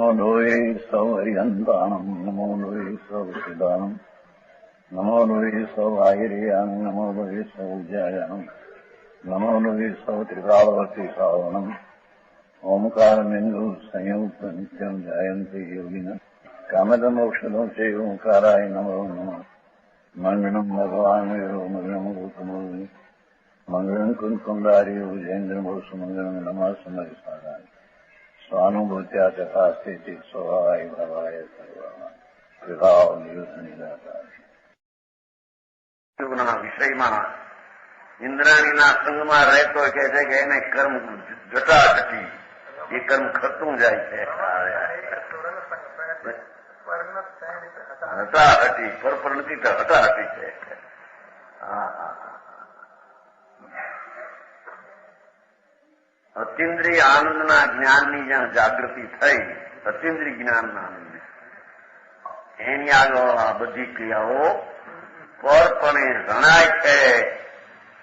नमो लोये सौहरिहन्ताणम् नमो लोये सौसिदानम् नमो लोये सौभागिर्याम् नमो लोये सौज्यायाम् नमो लोये सौत्रिकालवती सावनम् ओंकारमिन्दु संयुक्त नित्यम् जायन्ते योगिनः कामदमोक्षदो च ओंकाराय नमो नमः मङ्गलम् भगवान् वीरो मङ्गलम् भूतमूर्ति मङ्गलम् कुन्कुण्डार्यो जयेन्द्रमो सुमङ्गलम् नमः समरिसाराय स्वानुभूत्या तथा स्थिति स्वभावाय भवाय सर्वः विभाव नियुद्धनिराकार યુગના વિષયમાં ઇન્દ્રાણીના સંગમાં રહેતો કે છે કે એને કર્મ જટાઘટી એ કર્મ ખરતું જાય છે હટાહટી પર નથી તો હટાહટી છે. અતિન્દ્રિય આનંદના જ્ઞાનની જ્યાં જાગૃતિ થઈ અતિન્દ્રિય જ્ઞાનના આનંદ એની આગળ આ બધી ક્રિયાઓ પરપણે જણાય છે.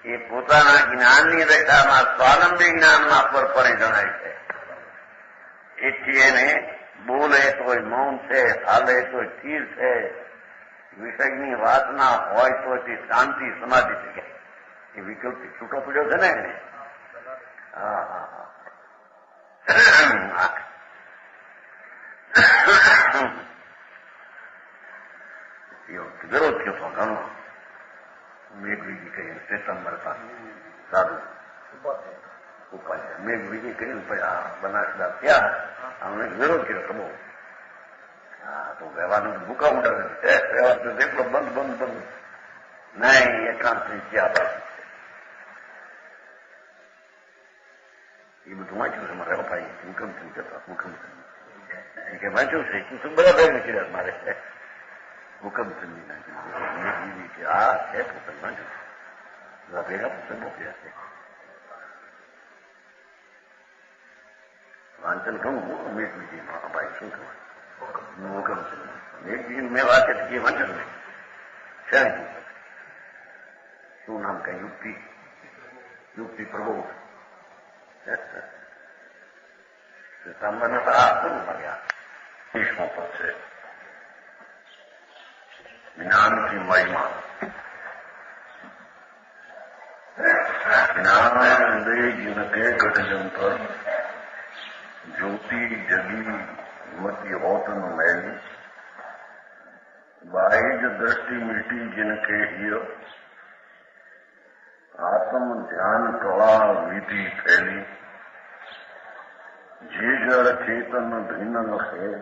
એ પોતાના જ્ઞાનની દશામાં સ્વાનંદી જ્ઞાનમાં પરપણે જણાય છે. એથી એને બોલે તોય મૌન છે, હાલે તોય સ્થિર છે, વિષયની વાત ના હોય તો તે શાંતિ સમાધિ છે. એ વિકલ્પ છૂટો પડ્યો છે ને એને. વિરોધ થયો તો ઘણો મેઘવીજી કરીને શ્વેતાંબરતા સારું ઉપાય મેઘવીજી કરીને પછી આ બનાસદા ત્યાં અમને વિરોધ કર્યો તો બહુ તો વ્યવહારનું ભૂકા ઉડાવે વ્યવહાર તો એટલો બંધ નહીં એકાંત ત્યાં બાજુ એ બધું વાંચ્યું છે મારે ભાઈ મુખમથી જતા મુખમથી કે વાંચ્યું છે શું બરાબર નીકળ્યા મારે હુકમચંદી નાખી કે આ છે પુસ્તક વાંચ્યું ભેગા પુસ્તક મોકલ્યા છે વાંચન ઘણું મેઘવીજીમાં ભાઈ શું કહેવાય હુકમચંદ મેઘવીજી મેં વાત હતી એ વાંચન નહીં છે શું નામ કઈ યુક્તિ પ્રભુ સામાન્ય તો આ શું લાગ્યા દેશમાં પણ છે ज्ञान की महिमा ज्ञान हृदय जिनके घटजन पर ज्योति जगी मति होतन मैली बाह्य दृष्टि मिटी जिनके हिय आत्म ध्यान कला विधि फैली जे जड़ चेतन भिन्न है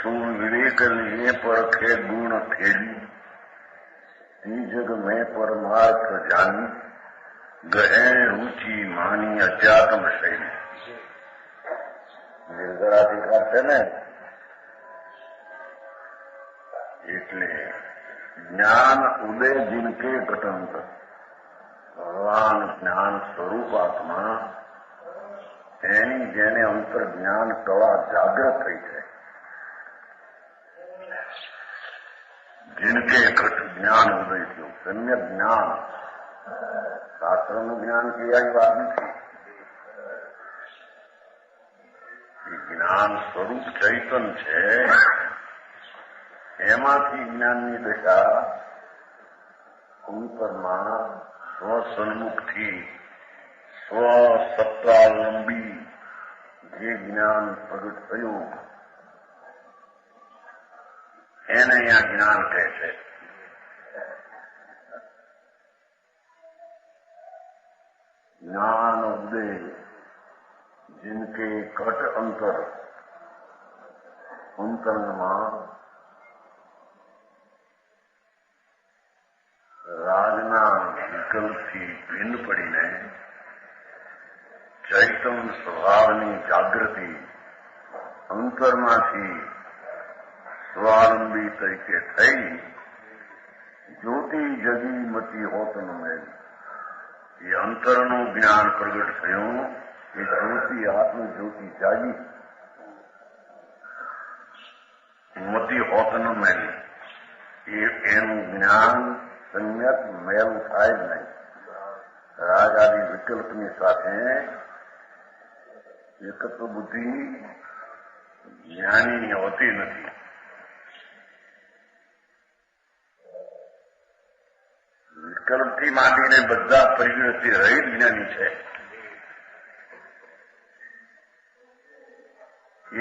શું વિવેક લીએ પરખે ગુણ ખેલી તી જગ મેં પરમાર્થ જાની ગહે રુચિ માની અધ્યાત્મ શૈલી નિર્ગળાધિકાર છે ને એટલે જ્ઞાન ઉદય જિનકે ઘટંત ભગવાન જ્ઞાન સ્વરૂપાત્મા એની જેને અંતર જ્ઞાન કળા જાગ્રત થઈ છે जिनके घट ज्ञान उदय थयो सम्यक ज्ञान શાસ્ત્રનું જ્ઞાન કહેવાની વાત નથી. એ જ્ઞાન સ્વરૂપ ચૈતન છે એમાંથી જ્ઞાનની દશા અંતરમાં સ્વસન્મુખથી સ્વસત્તાવલંબી જે જ્ઞાન પ્રગટ થયું એને અહીંયા જ્ઞાન કહે છે. જ્ઞાન ઉદય जिनके घट અંતરમાં રાજના વિકલ્પથી ભિન્ન પડીને ચૈતન સ્વભાવની જાગૃતિ અંતરમાંથી સ્વાવલંબી તરીકે થઈ જ્યોતિ જગી મતી હોતન મેં એ અંતરનું જ્ઞાન પ્રગટ થયું. એ જ્યોતિ આત્મજ્યોતિ જાગી મતી હોતન મેં એનું જ્ઞાન સમ્યક મેલું થાય જ નહીં. રાગ આદિ વિકલ્પની સાથે એક તો બુદ્ધિ જ્ઞાનીની હોતી નથી. વિકલ્પથી માંડીને બધા પરિવૃત્તિ રહિત જ્ઞાની છે.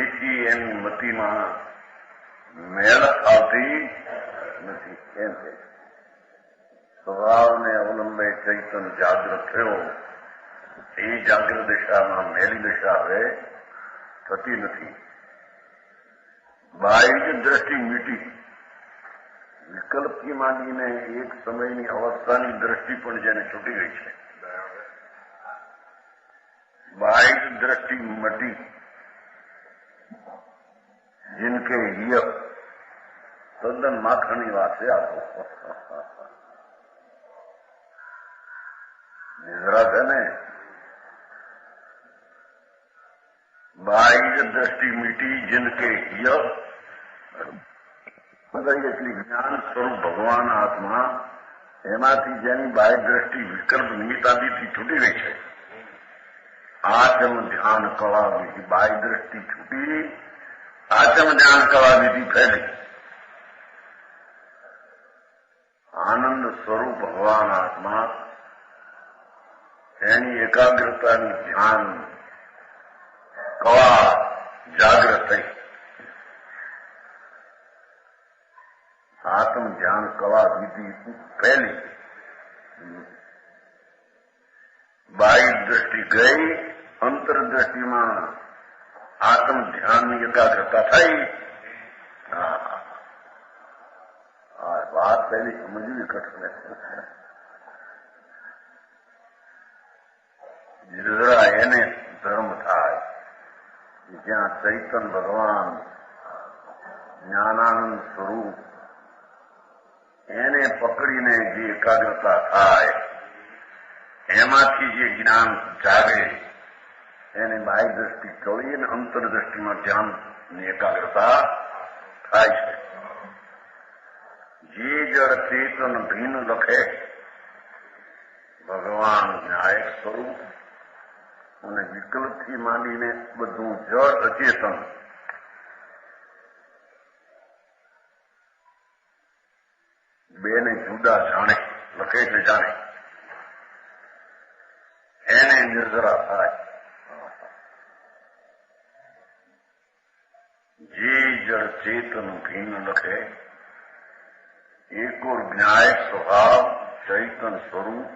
એથી એની મતિમાં મેળ આવતી નથી. એમ છે સ્વભાવને અવલંબે ચૈતન જાગ્રત થયો. એ જાગ્રત દિશામાં મેલી દિશા હવે થતી નથી. બાહ્ય દ્રષ્ટિ મીટી. વિકલ્પથી માંડીને એક સમયની અવસ્થાની દ્રષ્ટિ પણ જેને છૂટી ગઈ છે. બાહ્ય દ્રષ્ટિ મટી. जिनके હિય તદ્દન માખણની વાત છે. આપો નિદ્રા છે ને, બાહ્ય દ્રષ્ટિ મીટી जिनके હિય એટલી જ્ઞાન સ્વરૂપ ભગવાન આત્મા, એમાંથી જેની બાહ્ય દ્રષ્ટિ વિકલ્પ નિમિત્તાદિથી છૂટી ગઈ છે. આચમ ધ્યાન કળા વિધિ. બાહ્ય દ્રષ્ટિ છૂટી, આચમ ધ્યાન કળા વિધિ ફેલી. આનંદ સ્વરૂપ ભગવાન આત્મા, એની એકાગ્રતાની ધ્યાન કળા જાગ્રત થઈ. આત્મ ધ્યાન કળા વિધિ ફેલી. બાહ્ય દ્રષ્ટિ ગઈ, અંતરદ્રષ્ટિમાં આત્મ ધ્યાનની એકાગ્રતા થઈ. વાત પહેલી સમજવી કઠણ. નિર્જરા એને ધર્મ થાય જ્યાં ચૈતન ભગવાન જ્ઞાનાનંદ સ્વરૂપ એને પકડીને જે એકાગ્રતા થાય, એમાંથી જે જ્ઞાન જાગે, એને બાહ્ય દ્રષ્ટિ ચોળી અને અંતરદ્રષ્ટિમાં ધ્યાનની એકાગ્રતા થાય છે. જે જળ ચેતન ભીન લખે ભગવાન ન્યાયક સ્વરૂપ, અને વિકલ્પથી માંડીને બધું જળ અચેતન બેને જુદા જાણે, લખે એટલે જાણે, એને નિર્જરા થાય. જે જળ ચેતન ભીન લખે, એક ઓર જ્ઞાયક સ્વભાવ ચૈતન સ્વરૂપ,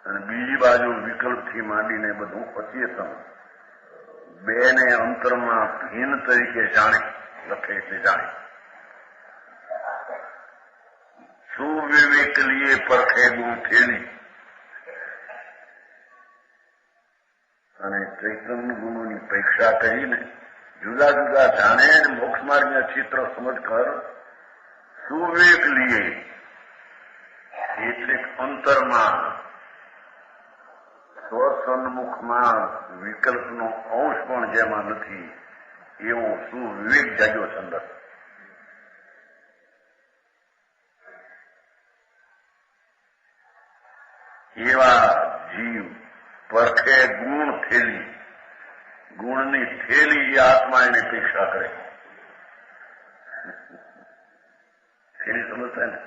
અને બીજી બાજુ વિકલ્પથી માંડીને બધું અચેતન, બેને અંતરમાં ભીન તરીકે જાણે, લખે એટલે જાણે. સુવિવેક લીએ પરખે ગુણ થેલી. અને ચૈતન્ય ગુણોની પરીક્ષા કરીને જુદા જુદા જાણે અને મોક્ષ માર્ગના ચિત્ર સમજ કર. સુવિવેક લીએ એટલે અંતરમાં સ્વસન્મુખમાં વિકલ્પનો અંશ પણ જેમાં નથી, એવો સુવિવેક જાગ્યો છે અંદર. એવા જીવ પરખે ગુણ થેલી. ગુણની થેલી જે આત્મા એને અપેક્ષા કરે. થેલી સમજતા ને,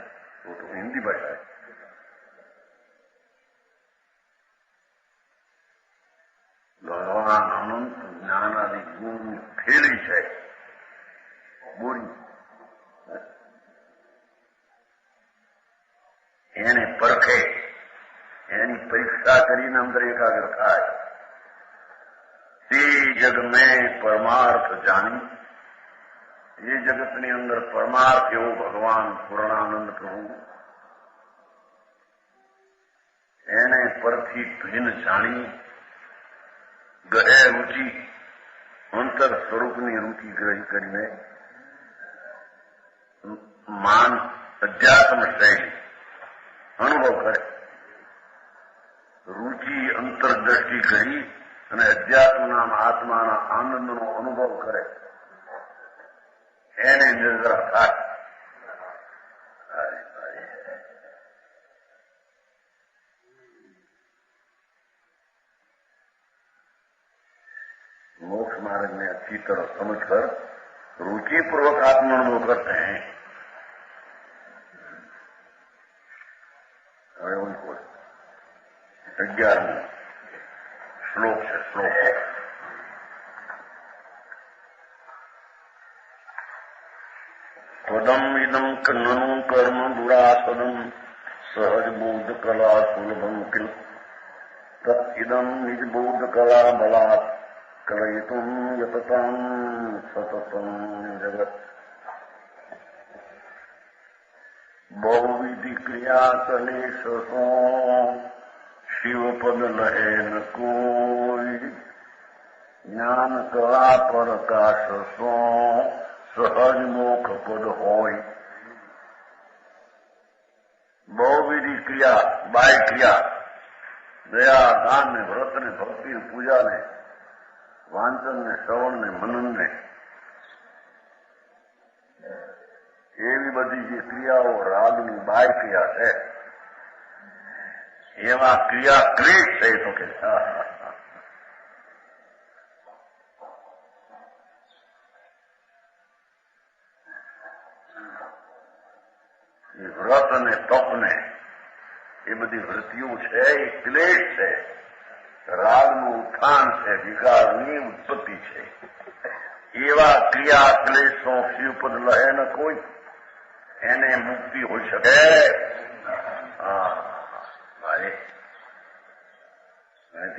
वो तो हिंदी भाषा है. ભગવાન અનંત જ્ઞાન આદિ ગુણની થેલી છે, બોરી. એને પરખે, એની પરીક્ષા કરીને અંદર એકાગ્ર થાય. તે જગ મેં પરમાર્થ જાણી. એ જગતની અંદર પરમાર્થ એવો ભગવાન પૂર્ણાનંદ પ્રભુ, એને પરથી ભિન્ન જાણી. ગહે રુચિ, અંતર સ્વરૂપની રુચિ ગ્રહી કરીને માન અધ્યાત્મ શૈલી અનુભવ કરે. રુચિ અંતરદ્રષ્ટિ કરી અને અધ્યાત્મના આત્માના આનંદનો અનુભવ કરે, એને નિર્જરા થાય. तरह समझकर रुचि पूर्वक आत्मानुभव करते हैं। उनको 11वां श्लोक से श्लोक पदम इदम ननु कर्म दुरासदम सहज बोध कला सुलभम किल तत्दम निज बोध कला बलात् कलयितुम यतताम सततम जगत बहुविधि क्रिया कलेश सो शिव पद लहे न कोई ज्ञान कला प्रकाश सो सहज मोक्ष पद होय। बहुविधि क्रिया बाह्य क्रिया दया दान ने व्रत ने भक्ति ने पूजा ने वांचन ने श्रवण ने मनन ने એવી બધી જે ક્રિયાઓ રાગની બાહ્ય ક્રિયા છે એવા ક્રિયા ક્લેશ છે તો કે વ્રત અને તપને એ બધી વૃત્તિઓ છે એ ક્લેશ છે, રાગનું ઉત્થાન છે, વિકારની ઉત્પત્તિ છે। એવા ક્રિયા ક્લેશો શિવપદ લહે ન કોઈ એને મુક્તિ હોઈ શકે।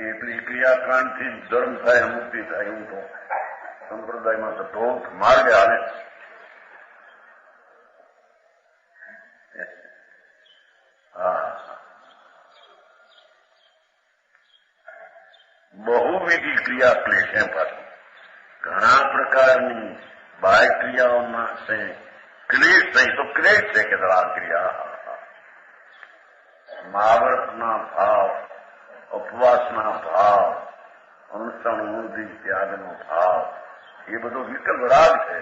એટલી ક્રિયાકાંડથી ધર્મ થાય મુક્તિ થાય એવું તો સંપ્રદાયમાં તો ઢોક માર્ગે હાલે। બહુવિધિ ક્રિયા ક્લેશ એમ પાછું ઘણા પ્રકારની બાહ્ય ક્રિયાઓના છે ક્લેશ નહીં તો ક્લેશ છે કે આ ક્રિયા મહાવ્રતના ભાવ, ઉપવાસના ભાવ, અનુષ્ઠાન મૂર્તિ ત્યાગનો ભાવ એ બધો વિકલ્પ રાગ છે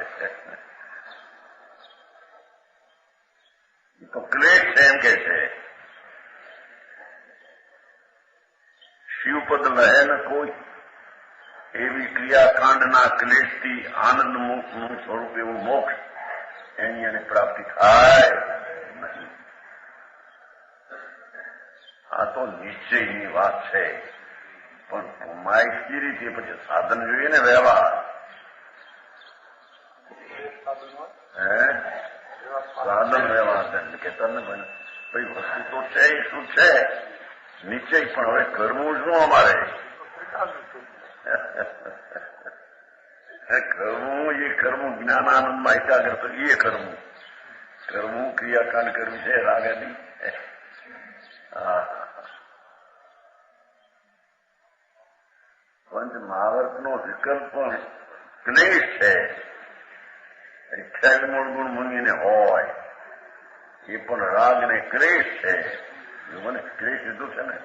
એ તો ક્લેશ છે એમ કે છે। શિવપદ લહે ન કોઈ એવી ક્રિયાકાંડના ક્લેશથી આનંદનું સ્વરૂપ એવું મોક્ષ એની એને પ્રાપ્તિ થાય નહીં। આ તો નિશ્ચયની વાત છે, પણ કુમાઈ કઈ રીતે પછી સાધન જોઈએ ને વ્યવહાર સાધન વ્યવહાર કે તને ભાઈ વસ્તુ તો છે એ શું છે નિશ્ચય, પણ હવે કરવું શું અમારે કરવું એ કરવું જ્ઞાનાનંદમાં એકાગ્ર તો એ કરવું ક્રિયાકાંડ કરવું છે રાગની। પંચ મહાવર્તનો વિકલ્પ પણ ક્લેશ છે। 58 ગુણ મુનિને હોય એ પણ રાગ ને ક્લેશ છે। મને ક્લેશ લીધું છે ને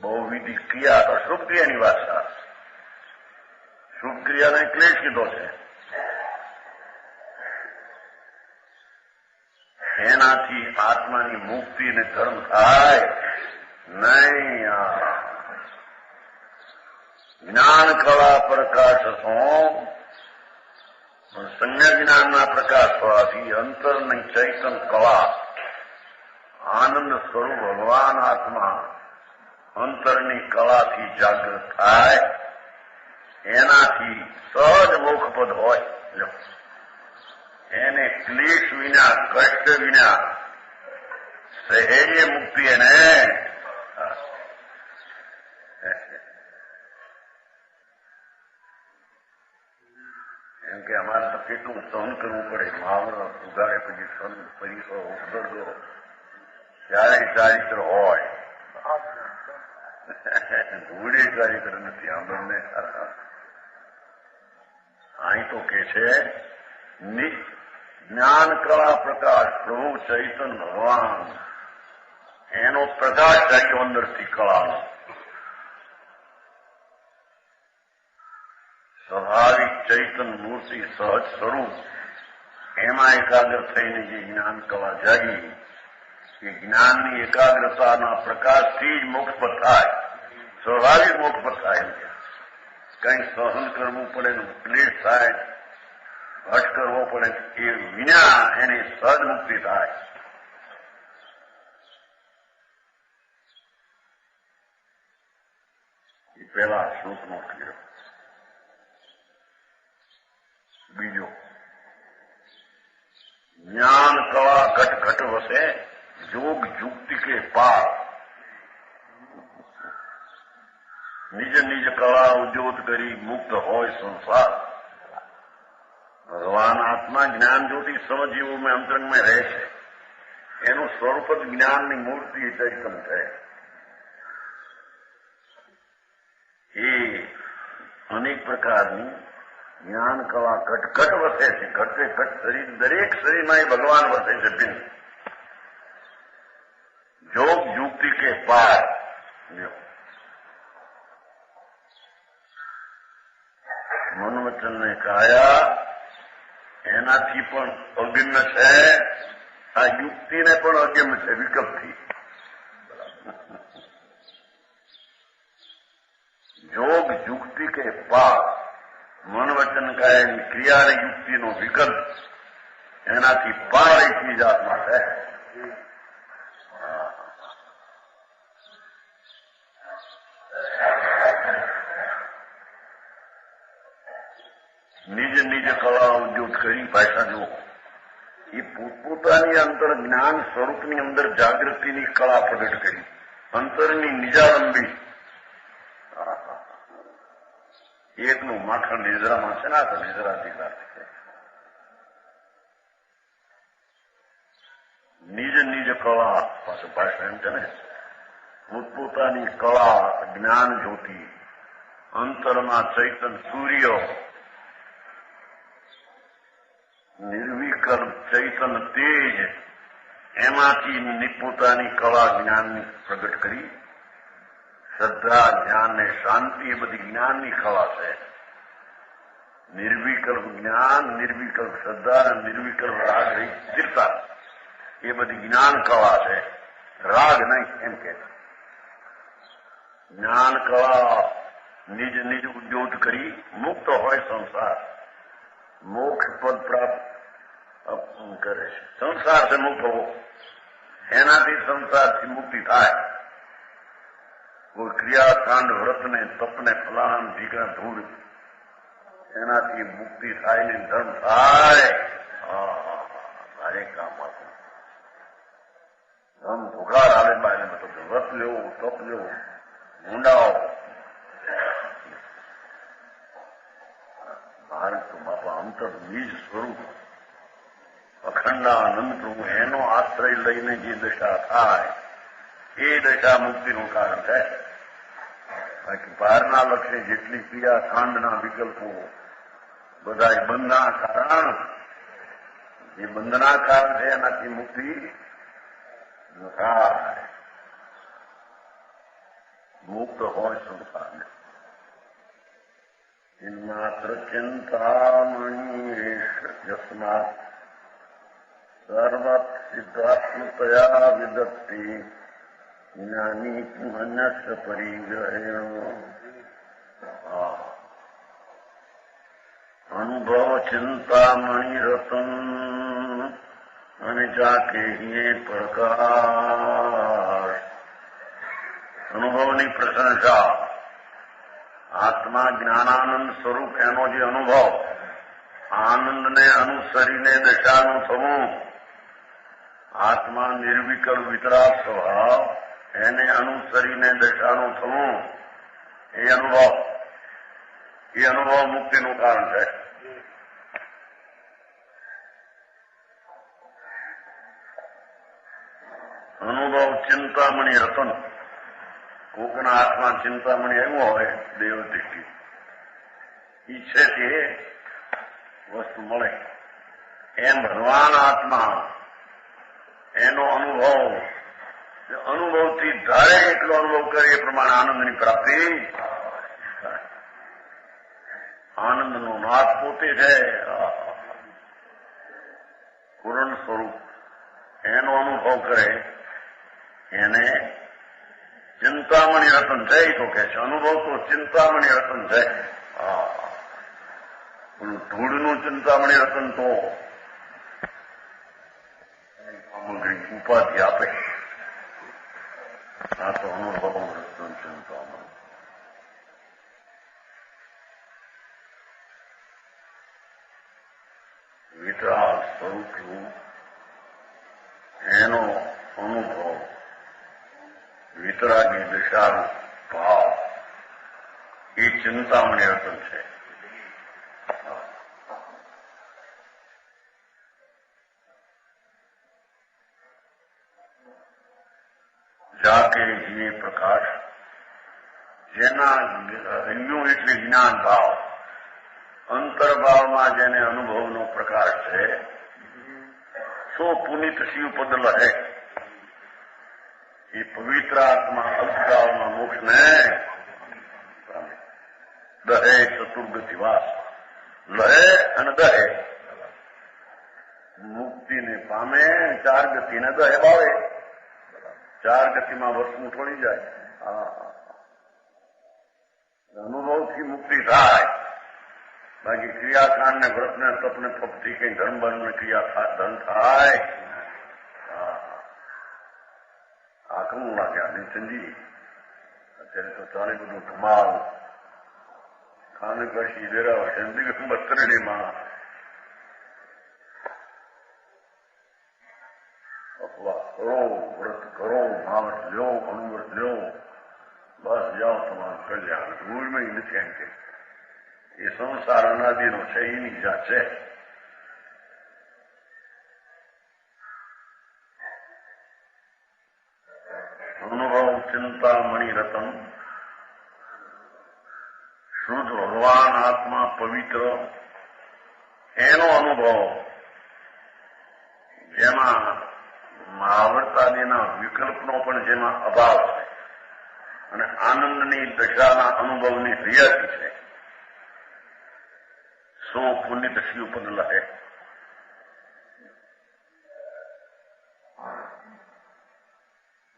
બહુવિધિ ક્રિયા અશુભ ક્રિયાની વાત છે, શુભ ક્રિયાને ક્લેશ કીધો છે। એનાથી આત્માની મુક્તિ ને ધર્મ થાય નહીં। જ્ઞાન કળા પ્રકાશ સંજ્ઞા જ્ઞાનના પ્રકાશ થવાથી અંતરની ચૈતન કળા આનંદ સ્વરૂપ ભગવાન આત્મા અંતરની કળાથી જાગૃત થાય, એનાથી સહજ મોક્ષપદ હોય। એને ક્લેશ વિના કષ્ટ વિના સહેજે મુક્તિ એને એમ કે અમારે તો કેટલું સહન કરવું પડે, મહાવરો ઉગાડે પછી સહન પરિસો ઉપદર્ગો ત્યારે ચારિત્ર હોય ધૂળે ચારિત્ર નથી આપણને। અહીં તો કે છે જ્ઞાન કળા પ્રકાશ પ્રભુ ચૈતન ભગવાન એનો પ્રકાશ જાગ્યો અંદરથી કળાનો સ્વાભાવિક ચૈતન મૂર્તિ સહજ સ્વરૂપ એમાં એકાગ્ર થઈને જે જ્ઞાન કળા જાગી એ જ્ઞાનની એકાગ્રતાના પ્રકાશથી જ મોક્ષ થાય, સ્વાભાવિક મોક્ષ થાય એમ કે કંઈ સહન કરવું પડે ને ક્લેશ થાય, હઠ કરવો પડે, એ વિના એની સહજ મુક્તિ થાય. એ પહેલા શ્લોકનો ક્લિયર. બીજો, જ્ઞાન કળા ઘટ ઘટ વસે, જોગ જુક્તિ કે પાર. નિજ નિજ કળા ઉદ્યોત કરી મુક્ત હોય સંસાર. ભગવાન આત્મા જ્ઞાન જ્યોતિ સમજીવો में अंतरंग में રહે છે. એનું સ્વરૂપ જ જ્ઞાનની મૂર્તિ ચૈતન છે. એ અનેક પ્રકારની જ્ઞાન કળા ઘટઘટ વસે છે. ઘટે ઘટ શરીર, દરેક શરીરમાં એ ભગવાન વસે છે. ભિન્ન જોગ યુક્તિ કે પાર. મન વચન ને કાયા એનાથી પણ અગમ્ય છે. આ યુક્તિને પણ અગમ્ય છે વિકલ્પથી. જોગ યુક્તિ કે પાર. મન વચન કાયાની ક્રિયા અને યુક્તિનો વિકલ્પ એનાથી પાર એક ચીજ આત્મા છે. નિજ નિજ કળા ઉદ્યોગ કરી ભાષા જુઓ. એ પોતપોતાની અંતર જ્ઞાન સ્વરૂપની અંદર જાગૃતિની કળા પ્રગટ કરી. અંતરની નિજાલંબી એકનું માખણ નિજરામાં છે ને, આ તો નિજરાધિકાર છે. નિજ નિજ કળા પાછું ભાષા એમ છે ને, પોતપોતાની કળા જ્ઞાન જ્યોતિ, અંતરમાં ચૈતન સૂર્ય, નિર્વિકલ્પ ચૈતન તેજ, એમાંથી પોતાની કળા જ્ઞાનની પ્રગટ કરી. શ્રદ્ધા, જ્ઞાન ને શાંતિ એ બધી જ્ઞાનની કળા છે. નિર્વિકલ્પ જ્ઞાન, નિર્વિકલ્પ શ્રદ્ધા અને નિર્વિકલ્પ રાગ રહી સ્થિરતા એ બધી જ્ઞાન કળા છે. રાગ નહીં એમ કે જ્ઞાન કળા નિજ નિજ ઉદ્યોગ કરી મુક્ત હોય સંસાર. મોક્ષ પદ પ્રાપ્ત કરે છે. સંસારથી મુક્ત હો, એનાથી સંસારથી મુક્તિ થાય. કોઈ ક્રિયાકાંડ વ્રતને તપને ફલાણ ભીગા ધૂળ એનાથી મુક્તિ થાય ને ધર્મ થાય. તારે કામ આપું ધર્મ ભૂખાર આવે બાય તો વ્રત લેવું, તપ લેવું, ઊંડાઓ. ભારત તો બાપા અંતર બીજ સ્વરૂપ અખંડાનંદ પ્રભુ એનો આશ્રય લઈને જે દશા થાય એ દશા મુક્તિનું કારણ છે. બાકી બહારના લક્ષ્ય જેટલી ક્રિયાકાંડના વિકલ્પો બધા બંધના કારણ, એ બંધના કારણ છે, એનાથી મુક્તિ ન થાય. મુક્ત હોય સંસારને. માત્ર ચિંતામણી યસ્માત સર્વત સિદ્ધાત્મતયા વિદત્તિ જ્ઞાની મનસ્ય પરિગ્રહેણો. અનુભવ ચિંતામણી રતન અને જાકે હે પ્રકાશ. અનુભવની પ્રશંસા. આત્મા જ્ઞાનાનંદ સ્વરૂપ એનો જે અનુભવ, આનંદને અનુસરીને દશાનું થવું, આત્મા નિર્વિકલ્પ વિતરાગ સ્વભાવ એને અનુસરીને દશાનું થવું, એ અનુભવ મુક્તિનું કારણ છે. અનુભવ ચિંતામણી રતન. કોકના હાથમાં ચિંતામણી આવ્યો હોય દેવ દૃષ્ટિ, ઈચ્છે કે વસ્તુ મળે. એમ ભગવાન આત્મા એનો અનુભવથી ધારે એટલો અનુભવ કરે એ પ્રમાણે આનંદની પ્રાપ્તિ. આનંદનો નાથ પોતે છે, પૂર્ણ સ્વરૂપ. એનો અનુભવ કરે એને ચિંતામણી રતન છે. તો કે છે અનુભવ તો ચિંતામણી રતન છે. ધૂળનું ચિંતામણી રતન તો સામગ્રી ઉપાધિ આપે. આ તો અનુભવ રતન ચિંતામણી. વિતરાગ સ્વરૂપનું એનો અનુભવ, વિતરાગી દિશાનો ભાવ એ ચિંતામણી રતન છે. જાકે એ પ્રકાશ જેના અન્યો એટલે જ્ઞાન ભાવ, અંતર્ભાવમાં જેને અનુભવનો પ્રકાશ છે, સો પુનિત શિવપદ લહે. એ પવિત્ર આત્મા અલ્પકાળમાં મોક્ષને દહે ચતુર્ગતિવાસ. લહે અને દહે મુક્તિને પામે, ચાર ગતિને દહે બાવે. ચાર ગતિમાં વર્ષનું થોડી જાય. અનુભવથી મુક્તિ થાય. બાકી ક્રિયાકાંડ ને વ્રત ને તપ ને પપથી કઈ ધર્મ બન ક્રિયા ધન થાય. આ કવું લાગ્યા નીચંજી અત્યારે તો ચાલે બધું ધમાલ ખાને કશી વેરા દિવસ 32 માં અપવા કરો, વ્રત કરો, માણસ લ્યો, અનુવ્રત લ્યો, બસ જાઓ તમારું કલ્યાણ. ધૂળમાં નથી એમ કે એ સંસાર અનાદિનો છે, એની જાત છે. અનુભવ ચિંતામણી રતન શુદ્ધ ભગવાન આત્મા પવિત્ર એનો અનુભવ જેમાં મહાવર્તાદિના વિકલ્પનો પણ જેમાં અભાવ છે અને આનંદની દશાના અનુભવની રિયાતી છે. સો પુનિત શિવપદ લહે.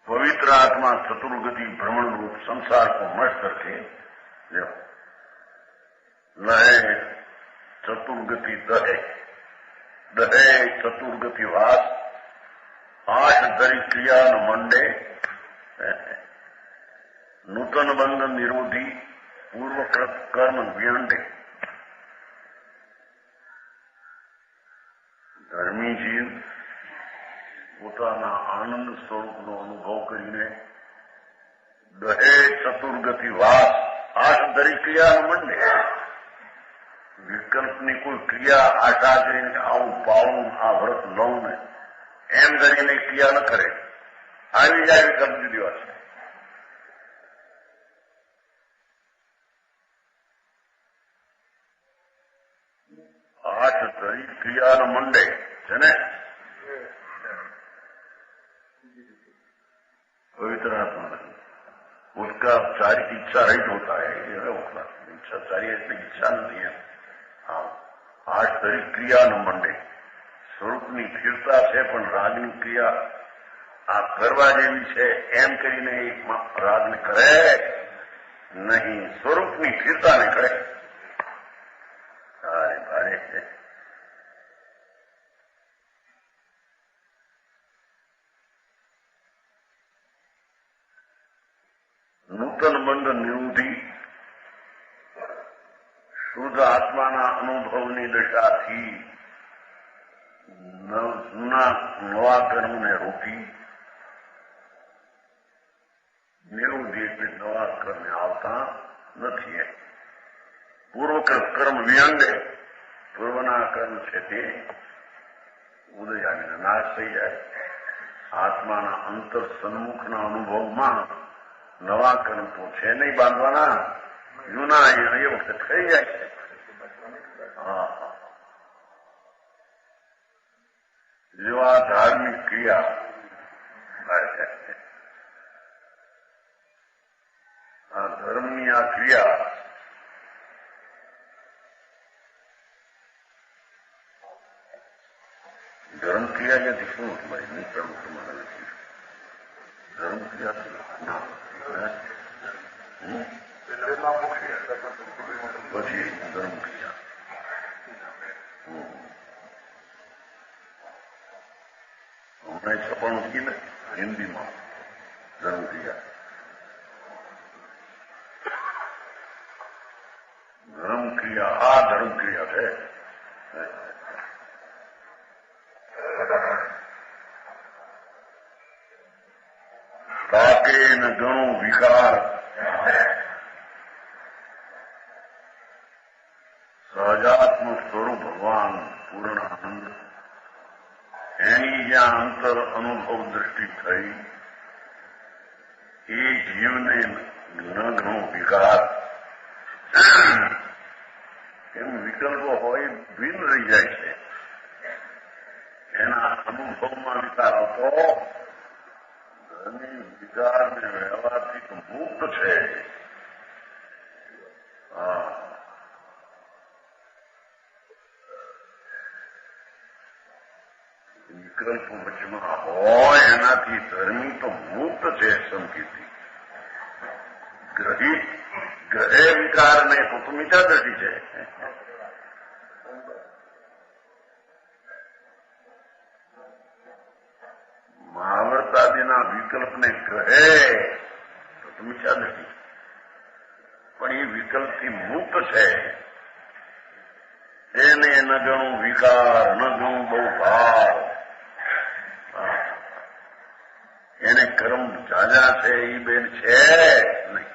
पवित्र आत्मा चतुर्गति भ्रमण रूप संसार को मर्ज करके लहे चतुर्गति दहे, दहे चतुर्गति वास, 8 दरी क्रिया न मंडे, नूतन बंध निरोधी पूर्वकृत कर्म व्यंडे. धर्मी जीव પોતાના આનંદ સ્વરૂપનો અનુભવ કરીને દહે ચતુર્ગતિ વાસ, 8 દરી ક્રિયા મંડે. વિકલ્પની કોઈ ક્રિયા આશા કરીને આવું પાવું, આ વ્રત લઉં ને એમ કરીને ક્રિયા ન કરે. આવી જાય વિકલ્પ જુદી વાત છે. આઠ દરી ક્રિયા મંડે છે ને पवित्र आत्मा नहीं, उसका औपचारिक इच्छा रहित होता है. इच्छा चाहिए इसमें इच्छा नहीं है. हाँ, 8 तरी क्रिया न मंडे. સ્વરૂપની સ્થિરતા છે પણ રાગની ક્રિયા આ કરવા જેવી છે એમ કરીને એક રાગને કરે નહીં, સ્વરૂપની સ્થિરતાને કરે. ભારે ભારે છે. નૂતન બંધ નિરોધી શુદ્ધ આત્માના અનુભવની દશાથી નવા કર્મને રોકી, નિરોધી એટલે નવા કર્મ આવતા નથી. પૂર્વકૃત કર્મ વિયંડે, પૂર્વના કર્મ છે તે ઉદય આવીને નાશ થઈ જાય. આત્માના અંતર સન્મુખના અનુભવમાં નવા કર્મ તો છે નહીં બાંધવાના, જૂના એ વખતે થઈ જાય છે. જેવા ધાર્મિક ક્રિયા આ ધર્મની આ ક્રિયા ધર્મ ક્રિયા ક્યાંથી શું નહીં પ્રમુખ મને નથી. ધર્મ ક્રિયા ના પછી ધર્મ ક્રિયા. હમણાં છપાણું કી ને હિન્દીમાં ધર્મ ક્રિયા. ધર્મ ક્રિયા આ ધર્મ ક્રિયા છે. તાકે ન ઘણું વિકાર સહજાત્મ સ્વરૂપ ભગવાન પૂર્ણ આનંદ એની જ્યાં અંતર અનુભવ દ્રષ્ટિ થઈ એ જીવને ન ઘણો વિકાર એમ વિકલ્પો હોય ભિન્ન રહી જાય છે. એના અનુભવમાં વિકાર હતો ધર્મી વિકાર ને વ્યવહારથી મુક્ત છે. વિકલ્પ વચમાં હોય એનાથી ધર્મી તો મુક્ત છે. સંકેતી ગ્રહિત ગ્રહે વિકાર ને તો મીઠા દ્રષ્ટિ છે. મહાવર્તાદિના વિકલ્પને ગ્રહે તો મીઠા દ્રષ્ટિ, પણ એ વિકલ્પથી મુક્ત છે. એને ન ગણું વિકાર ન ગણું બહુ ભાર. એને કર્મ જાજા છે એ બેન છે નહીં.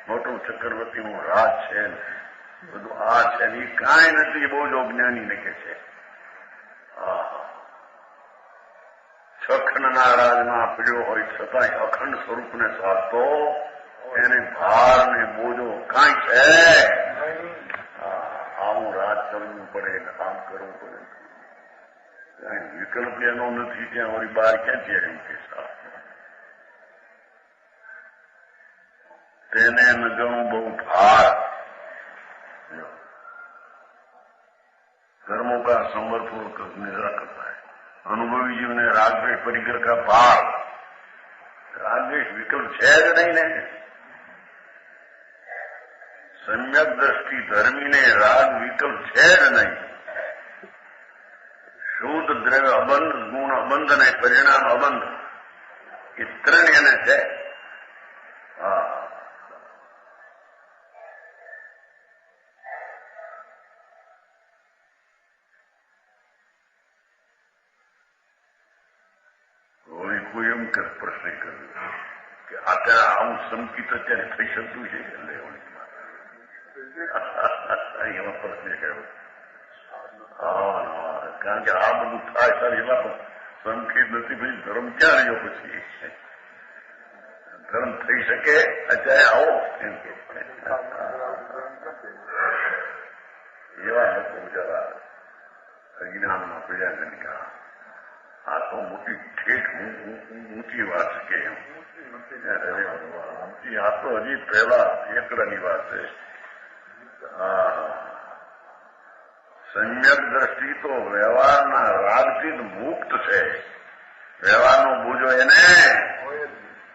મોટું ચક્રવર્તીનું રાજ છે બધું આ છે ને એ કાંઈ નથી. બહુ જ અજ્ઞાની ને કે છે સખંડના રાજમાં પીડ્યો હોય છતાંય અખંડ સ્વરૂપને સાધતો એને ભાર ને બોજો કાંઈ છે. આવું રાજ કરવું પડે કામ કરવું પડે. વિકલ્પ એનો નથી ત્યાં વળી બહાર ક્યાંથી આવ્યું કે તેને ન ગણું બહુ ભાર. कर्मों का समर्पूर्वक निद्रा करता है. अनुभवी जीव ने राग द्वेष परिकर का भार. राग द्वेष विकल्प है नहीं ने. सम्यक दृष्टि धर्मी ने राग विकल्प है नहीं. शुद्ध द्रव्य अबंध गुण अबंध ने परिणाम अबंध ये त्रण है. કોઈ એમ પ્રશ્ન કર્યો કે અત્યારે આવું સંકિત અત્યારે થઈ શકતું છે એમાં પ્રશ્ન કર્યો. કારણ કે આ બધું થાય ત્યારે એવા સંકેત નથી. પછી ધર્મ ક્યાં રહ્યો? પછી ધર્મ થઈ શકે અત્યારે આવો એમ કે એવા લોકો જરા અજ્ઞાનમાં પડ્યા નથી. આ તો મોટી ઠેઠ ઊંચી વાત છે. આ તો હજી પહેલા એકડાની વાત છે. સમ્યક દ્રષ્ટિ તો વ્યવહારના રાગથી જ મુક્ત છે. વ્યવહારનો બોજો એને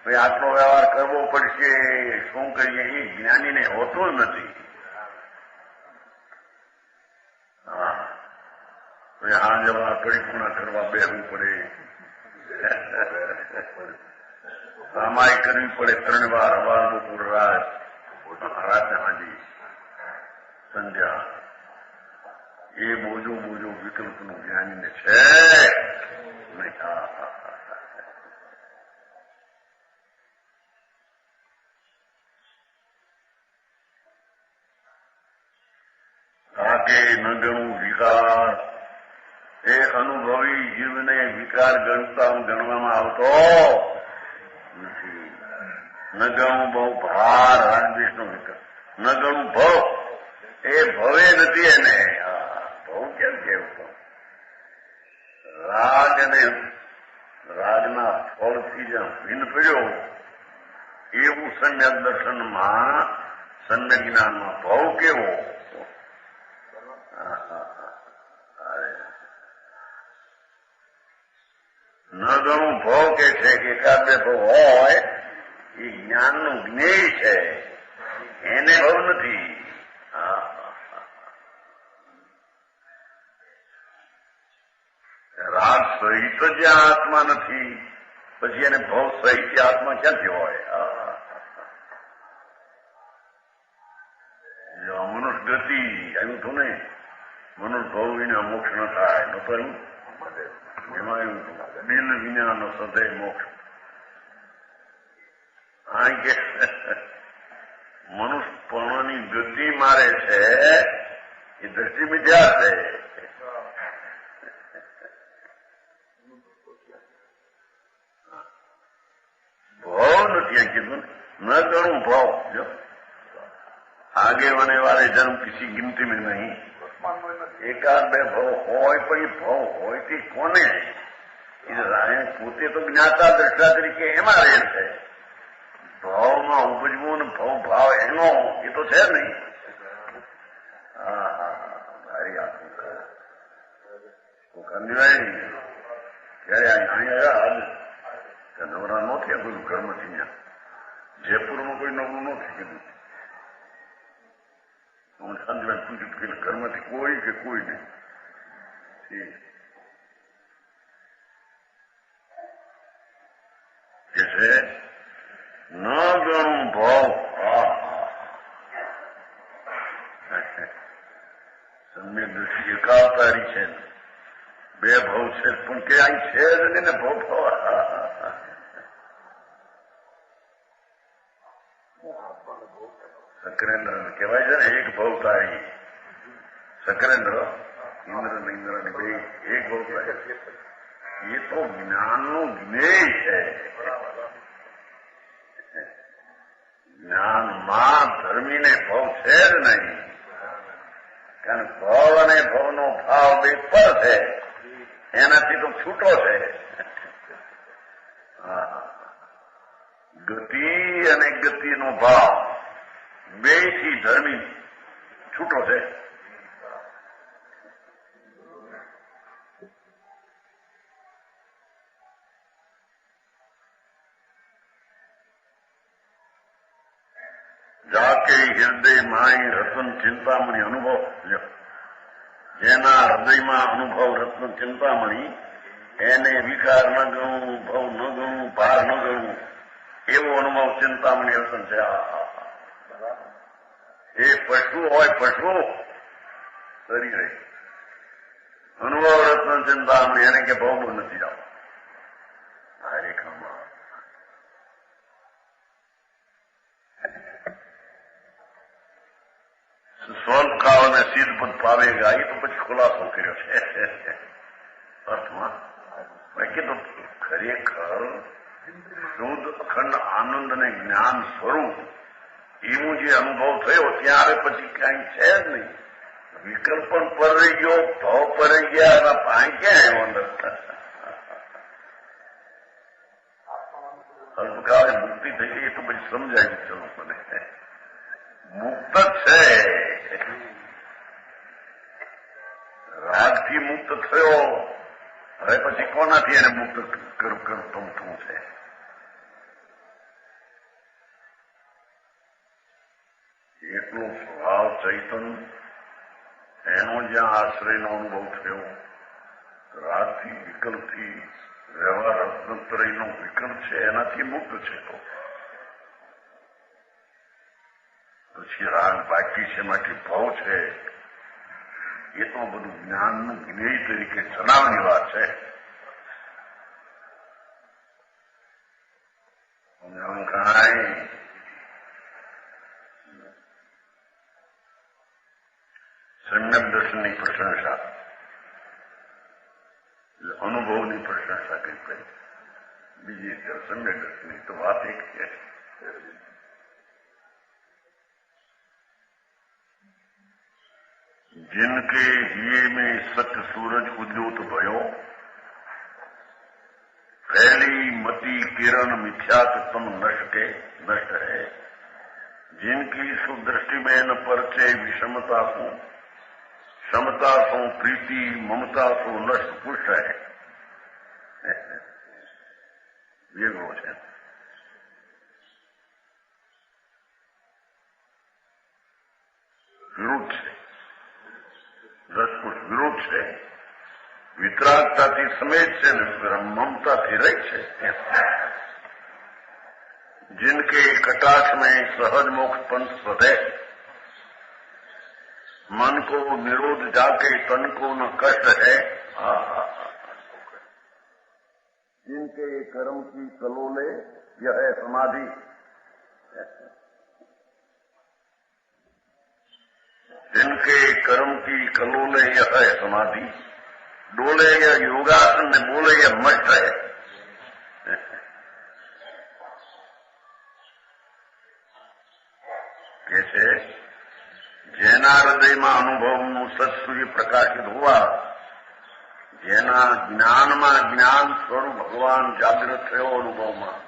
ભાઈ આટલો વ્યવહાર કરવો પડશે શું કરીએ એ જ્ઞાનીને હોતો જ નથી. આ જવા પરિપૂર્ણ કરવા બેસવું પડે, સામાય કરવી પડે 3 વાર. હવાર બપોર રાત રાતે હાજી સંધ્યા. એ બોજો વિકલ્પનું જ્ઞાનીને છે નહીં. તાકે ન ગણું વિકાર. એ અનુભવી જીવને વિકાર ગણવામાં આવતો નથી. ન ગણું બહુ ભાર રાગદ્વેષનો વિકાર. ન ગણું ભવ. એ ભવે નથી એને. ભવ કેમ કેવું? રાગ અને રાગના ફળથી જ્યાં ભિન્ન પડ્યો એવું સમ્યક દર્શનમાં સમ્યક જ્ઞાનમાં ભવ કેવો? ન ગણું ભવ કે છે કે એકાદ બે ભવ હોય એ જ્ઞાનનું જ્ઞેય છે. એને ભવ નથી. રાગ સહિત જ્યાં આત્મા નથી પછી એને ભવ સહિત આત્મા ક્યાંથી હોય? મનુષ્ય ગતિ આવ્યું હતું ને, મનુષ્ય ભવ વિના મોક્ષ ન થાય નતો એમાં આવ્યું હતું બિલ વિનાનો સદય મોક્ષ. આ કે મનુષ્યપણની ગતિ મારે છે એ દ્રષ્ટિ મિથ્યા છે. ભાવ નથી કીધું ન ગણું ભાવ. જો आगे होने वाले जन्म किसी गिनती में नहीं. एकाद બે ભાવ હોય પણ એ ભાવ હોય તે કોને? પોતે તો જ્ઞાતા દ્રષ્ટા તરીકે એમાં રહે છે. ભાવમાં ઉપજવું ને ભાવ એનો એ તો છે નહીં. ભારી આખું કંદિવાય ત્યારે અહીંયા નવરા નો થયા કોઈ ઘરમાંથી ત્યાં જયપુરમાં કોઈ નવું નથી કીધું. શાંતિભાઈ પૂછ્યું કે ઘરમાંથી કોઈ કે કોઈ નહીં. કે છે ન ગણું ભાવ. સમ્યક દ્રષ્ટિ એકાવતારી છે. બે ભાવ છે પણ કે અહીં છે જ નહીં ને ભાવ સકરેન્દ્ર કહેવાય છે ને એક ભવતારી. સકરેન્દ્ર ઇન્દ્ર ને ઇન્દ્ર ની બે એક ભવતારી. એ તો જ્ઞાનનું જ્ઞેય છે. જ્ઞાનમાં ધર્મીને ભવ છે જ નહીં. કારણ ભવ અને ભવનો ભાવ બે પર છે, એનાથી તો છૂટો છે. ગતિ અને ગતિનો ભાવ બે થી ધર્મી છૂટો છે. જાકે હૃદય માય રતન ચિંતામણી અનુભવ. જેના હૃદયમાં અનુભવ રત્ન ચિંતામણી એને વિકાર ન ગણવું, ભવ ન ગણવું, ભાર ન ગણવું એવો અનુભવ ચિંતામણી રતન છે. એ પશુ હોય પશુ શરીર અનુભવ રત્ન ચિંતામણી એને કે ભવ નથી જાવ. આ રેખામાં સ્વલ્પકાળ અને સિદ્ધ પદ પાવેગા એ તો પછી ખુલાસો કર્યો છે અર્થમાં. બાકી તો ખરેખર શુદ્ધ અખંડ આનંદ અને જ્ઞાન સ્વરૂપ એવું જે અનુભવ થયો ત્યાં હવે પછી કઈ છે જ નહીં. વિકલ્પ પણ પર રહી ગયો, ભાવ પર રહી ગયા, એના પાણી ક્યાં આવ્યો અંદર? અલ્પકાળે મુક્તિ થઈ ગઈ એ તો પછી સમજાય ચલો મને મુક્ત છે. રાગથી મુક્ત થયો, હવે પછી કોનાથી એને મુક્ત કરતું છે? એટલો સ્વભાવ ચૈતન એનો જ્યાં આશ્રયનો અનુભવ થયો, રાગથી વિકલ્પથી વ્યવહાર અભ્યંતરનો વિકલ્પ છે એનાથી મુક્ત છે. તો પછી રાગ બાકી છે, એમાંથી ભાવ છે. એ તો બધું જ્ઞાનનું જ્ઞેય તરીકે જણાવવાની વાત છે. કાંઈ સમ્યક દર્શનની પ્રશંસા, અનુભવની પ્રશંસા કરી પડી. બીજી સમ્યક દર્શનની તો વાત એક છે. जिनके हिये में सत्य सूरज उद्योत भयो, फैली मति किरण मिथ्यात्म नष्ट है, जिनकी सुदृष्टि में न परचे विषमता को, समता सो प्रीति ममता सो नष्ट पुष्ट है. ये वो है. વિરુદ્ધ છે, રસકોષ વિરુદ્ધ છે. વિતરાગતાથી સમેત છે ને મમતાથી રહિત છે. जिनके कटाक्ष में सहज मोक्ष पंथ स्वधे, मन को निरोध जाके तन को न कष्ट है. जिनके कर्म की कलोले यह है समाधि. जिनके कर्म की कलोले यह है समाधि. डोले या योगासन ने बोले या मस्त है. કે છે જેના હૃદયમાં અનુભવનું સત્સૂર્ય પ્રકાશિત હોવા, જેના જ્ઞાનમાં જ્ઞાન સ્વરૂપ ભગવાન જાગૃત થયો અનુભવમાં,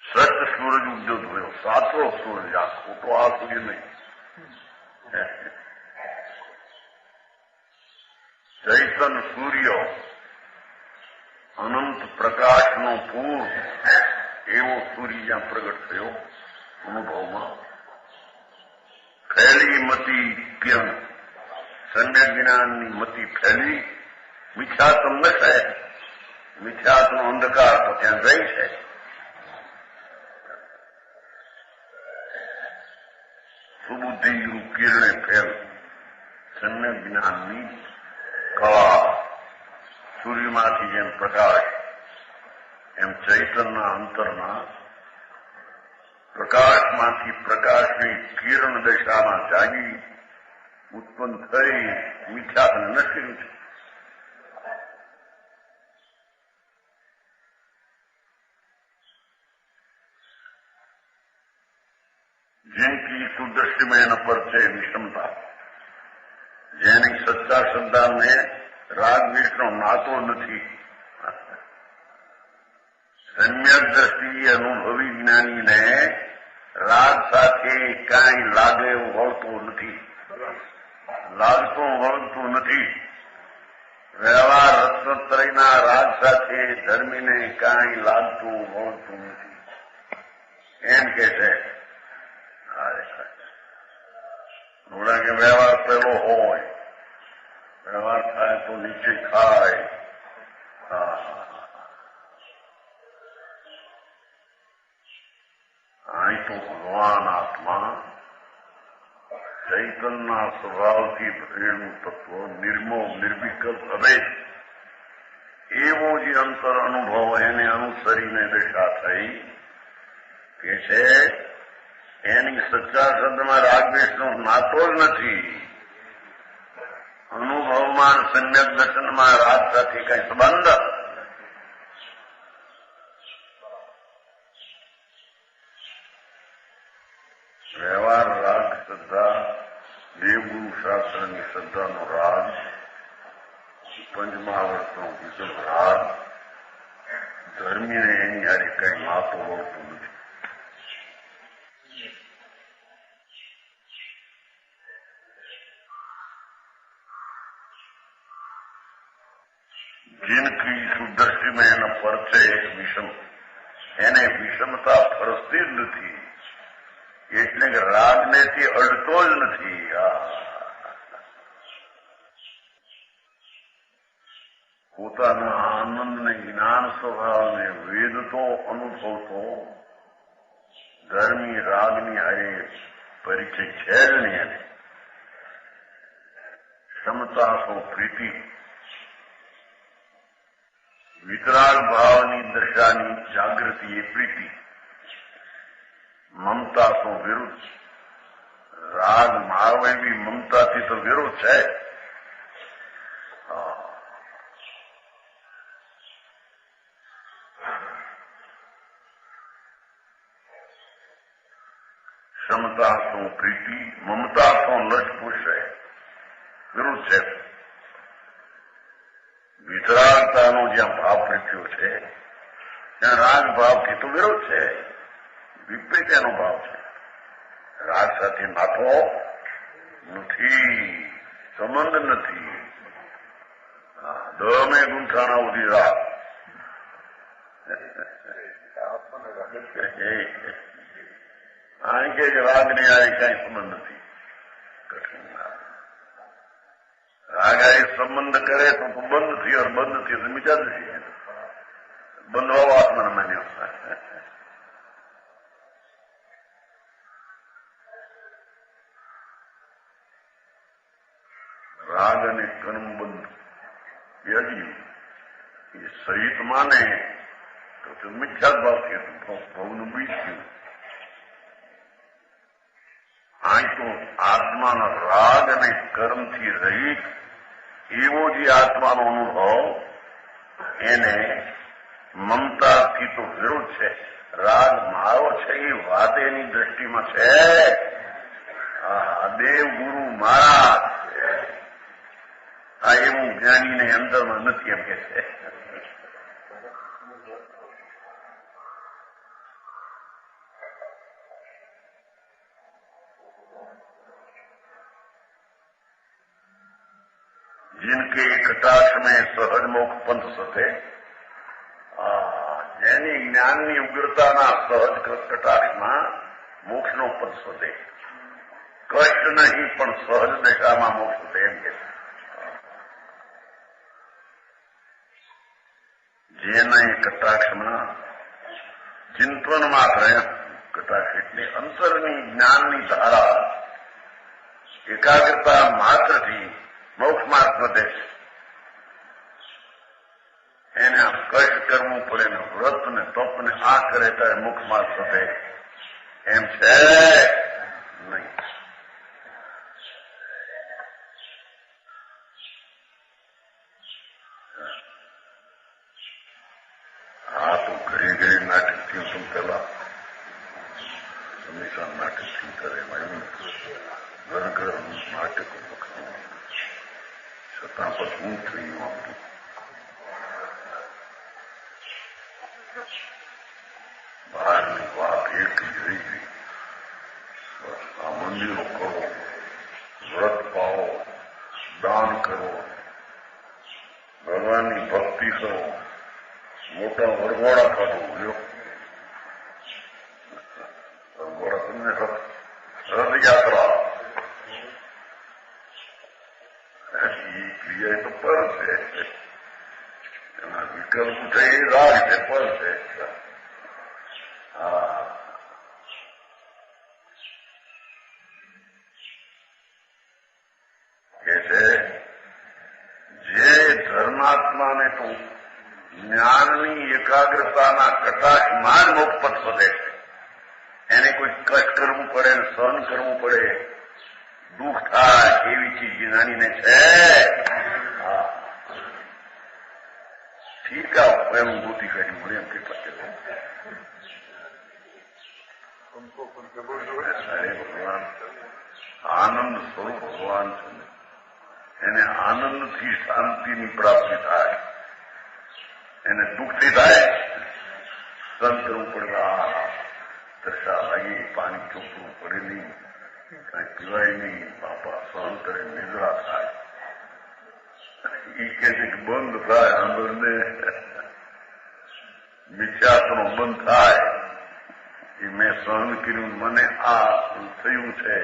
સત સૂરજ ઉગ્યો થયો, સાચો સૂરજ, આ ખોટો આ સૂર્ય નહીં. ચૈતન સૂર્ય અનંત પ્રકાશનો પૂર એવો સૂર્ય જ્યાં પ્રગટ થયો અનુભવમાં. ફેલી મતી કિરણ, સમ્યક જ્ઞાનની મતી ફેલી, મિથ્યાત્મ ન થાય, મિથ્યાત્મનો અંધકાર તો ત્યાં જાય છે. સુબુદ્ધિ કિરણે ફેલ, સમ્યક જ્ઞાનની કળા સૂર્યમાંથી જેમ પ્રકાશ, એમ ચૈતનના અંતરના પ્રકાશમાંથી પ્રકાશની કિરણ દશામાં જાગી ઉત્પન્ન થઈ મિથ્યાત્મ નશ્યું છે. जिनकी सुदृष्टि में न परचे विषमता, જેની સચ્ચા શ્રદ્ધાને રાગ વિષ્ણુ નાતો નથી. સમ્યક દ્રષ્ટિ અનુભવી જ્ઞાનીને રાગ સાથે કાંઈ લાગે એવું વળતું નથી, લાગતું વળતું નથી. વ્યવહાર રત્નત્રયના રાગ સાથે ધર્મીને કાંઈ લાગતું વળતું નથી. એમ કે છે થોડા કે વ્યવહાર પેલો હોય, વ્યવહાર થાય તો નીચે ખાય. અહીં તો ભગવાન આત્મા ચૈતનના સ્વભાવથી ભરેલું તત્વ, નિર્મોહ નિર્વિકલ્પ અભેદ, એવો જે અંતર અનુભવ એને અનુસરીને દશા થઈ કે છે એની સચ્ચા શબ્દમાં રાગદ્વેષનો નાતો જ નથી. અનુભવમાં સમ્યક દર્શનમાં રાગ સાથે કઈ સંબંધ. વ્યવહાર રાગ શ્રદ્ધા, દેવગુરુ શાસ્ત્રની શ્રદ્ધાનો રાગ, પંચમહાવર્તનો વિગત રાગ, ધર્મીને એની હારે કઈ નાતો વળતું નથી. जिनकी सुदृष्टि में न परचे विषम, એને વિષમતા ફરસતી જ નથી. એટલે કે રાગને તે અડતો જ નથી. પોતાના આનંદને જ્ઞાન સ્વભાવને વેદતો અનુભવતો ધર્મી રાગની હારે પરિચય છે જ નહીં. એને ક્ષમતા તો પ્રીતિ, વિતરાગ ભાવની દશાની જાગૃતિ એ પ્રીતિ, મમતા તો વિરુદ્ધ. રાગ મારવે બી મમતાથી તો વિરુદ્ધ છે. ક્ષમતા તો પ્રીતિ, મમતા તો લસપુષ છે, વિરુદ્ધ છે. વિતરાગતાનો જ્યાં ભાવ પ્રત્યો છે ત્યાં રાગ ભાવથી તો વિરોધ છે, વિપરીત એનો ભાવ છે. રાગ સાથે નાતો નથી, સંબંધ નથી. દમે ગુંઠાણા ઉધી રાગ. કારણ કે રાગને આ કઈ સંબંધ નથી. કઠિન રાગ આ સંબંધ કરે તો બંધ થયો, બંધ થયો તો મીઠા નથી. બંધવાઓ આત્માને માન્યો. રાગ અને કર્મ બંધ યજી એ સહિત માને તો મિથ્યા ભાવથી ભવનું બીજ થયું. આ તો આત્માના રાગ અને કર્મથી રહિત એવો જે આત્માનો અનુભવ એને મમતાથી તો વિરોધ છે. રાગ મારો છે એ વાત એની દ્રષ્ટિમાં છે. દેવ ગુરુ મહારાજ આ એવું જ્ઞાનીને અંદરમાં નથી એમ કે છે. जिनके कटाक्ष में सहज मोक्ष पंथ सते, જેની જ્ઞાનની ઉગ્રતાના સહજ કટાક્ષમાં મોક્ષનો પંથ સતે. કષ્ટ નહીં પણ સહજ દશામાં મોક્ષ થશે એમ કે જેના કટાક્ષમાં ચિંતનમાં રહ્યા. કટાક્ષ એટલે અંતરની જ્ઞાનની ધારા એકાગ્રતા માત્રથી મોક્ષ માર્ગ વધે છે. એને આ કષ્ટ કરવું પડે ને વ્રત ને તપ ને આ કરે ત્યારે મોક્ષ માર્ગ વધે એમ છે નહીં. આ તો ઘડી ઘડી નાટક થયું શું પેલા હંમેશા નાટક થયું કરે ઘર ઘર નાટક છતાં પણ હું થયું આપતું. બહારની વાત એક રહી ગઈ. આ મંદિરો કરો, વ્રત પાવો, દાન કરો, ભગવાનની ભક્તિ કરો, મોટા વરઘોડા કાઢો. વરઘોડા તમને રથયાત્રા ક્રિયા તો પર છે. એના વિકલ્પ છે એ રાગ છે, પર છે. કે છે જે ધર્માત્માને તો જ્ઞાનની એકાગ્રતાના કટાક્ષમાં જ મોક્ષપથ વધે છે. એને કોઈ કષ્ટ કરવું પડે, સહન કરવું પડે, દુઃખ થાય એવી ચીજ જ્ઞાનીને છે. ઠીક આ અનુભૂતિ કરી મળે એમ કેટલા ભગવાન આનંદ સ્વરૂપ ભગવાન છે. એને આનંદથી શાંતિની પ્રાપ્તિ થાય, એને દુઃખથી થાય સહન કરવું પડે. તરસા લાગી, પાણી ચોખ્ખું પડે નહીં, કઈ પીવાય નહીં, બાપા સહન કરે, નિદ્રા થાય. એ કે છે કે બંધ થાય આંદોલને મિથ્યાત્વનો બંધ થાય. એ મેં સહન કર્યું, મને આ થયું છે,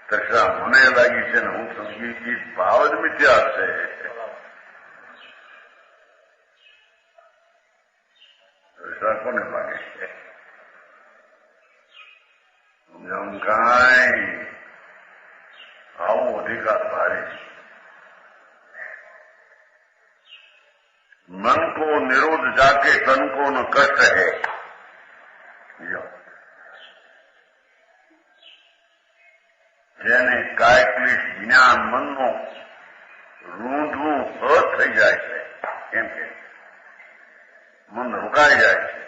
તરસા મને લાગી છે ને હું સમજી ભાવ જ મિથ્યા છે. તરસા કોને લાગે છે? जम काई आओ अधिकार भारी. मन को निरोध जाके तन को न कष्ट है. જેને કાયક્લિશ જ્ઞાન મનનો રૂંધવું સહજ થઈ જાય છે. કેમ કે મન રોકાઈ જાય છે.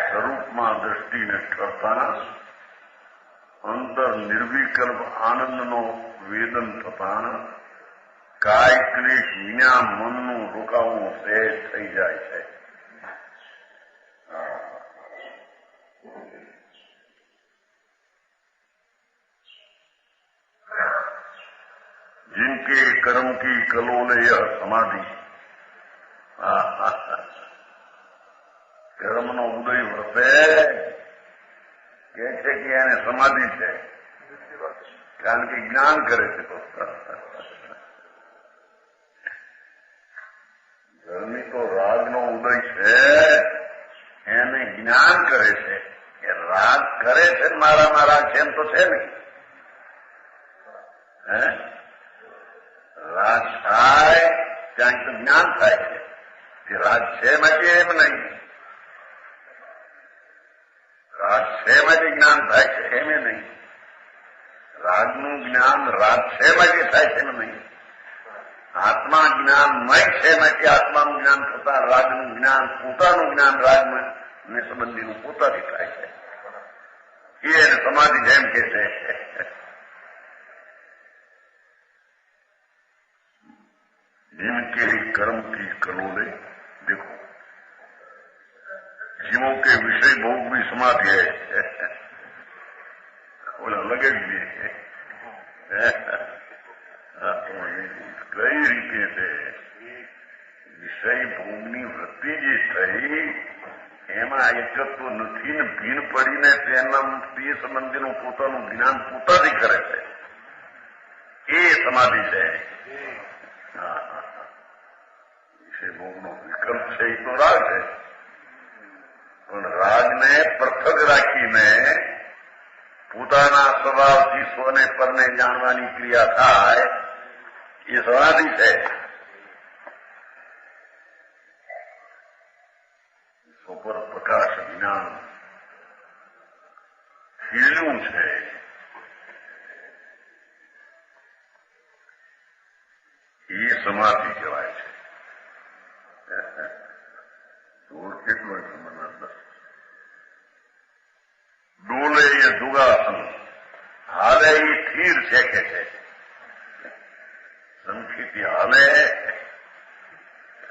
સ્વરૂપમાં દ્રષ્ટિને ઠરતા અંતર નિર્વિકલ્પ આનંદનો વેદન થતા કાય ક્લેશ વિના મનનું રોકાવું સહેજ થઈ જાય છે. जिनके कर्म की कलोलय समाधि, કર્મનો ઉદય વર્તે કે છે કે એને સમાધિ છે, કારણ કે જ્ઞાન કરે છે. તો ધર્મી તો રાગનો ઉદય છે, એને જ્ઞાન કરે છે કે રાગ કરે છે મારા છે એમ તો છે નહીં. રાગ થાય ત્યાં તો જ્ઞાન થાય છે કે રાગ છે માટે એમ નહીં, રાગ છે માટે જ્ઞાન થાય છે એમ નહીં, રાગનું જ્ઞાન રાગ છે માટે થાય છે એમ નહીં, આત્મા જ્ઞાનમય છે માટે આત્માનું જ્ઞાન થતા રાગનું જ્ઞાન પોતાનું જ્ઞાન રાગમય ને સંબંધીનું પોતાથી થાય છે. એને સમાધિ જેમ કે છે. जिनके कर्म की कलोले देखो, जीवों के विषय भोग भी समाधि है, बोला लगे भी कई रीते से विषय भोगनी वृत्ति जे थई એમાં એકત્વ નથી ને ભીન પડીને તેના તે સંબંધીનું પોતાનું જ્ઞાન પોતાથી કરે છે, એ સમાધિ છે. વિષય ભોગનો વિકલ્પ છે એ તો રાગ છે, પણ રાગને પૃથક રાખીને પોતાના સ્વભાવથી સ્વને પરને જાણવાની ક્રિયા થાય એ સમાધિ છે. સ્વપર પ્રકાશ જ્ઞાન ખીલ્યું છે, એ સમાધિ કહેવાય છે. કેટલો ડોલે એ દુગાસન, હાલે એ સ્થિર છે કે છે, સંખિતી હાલે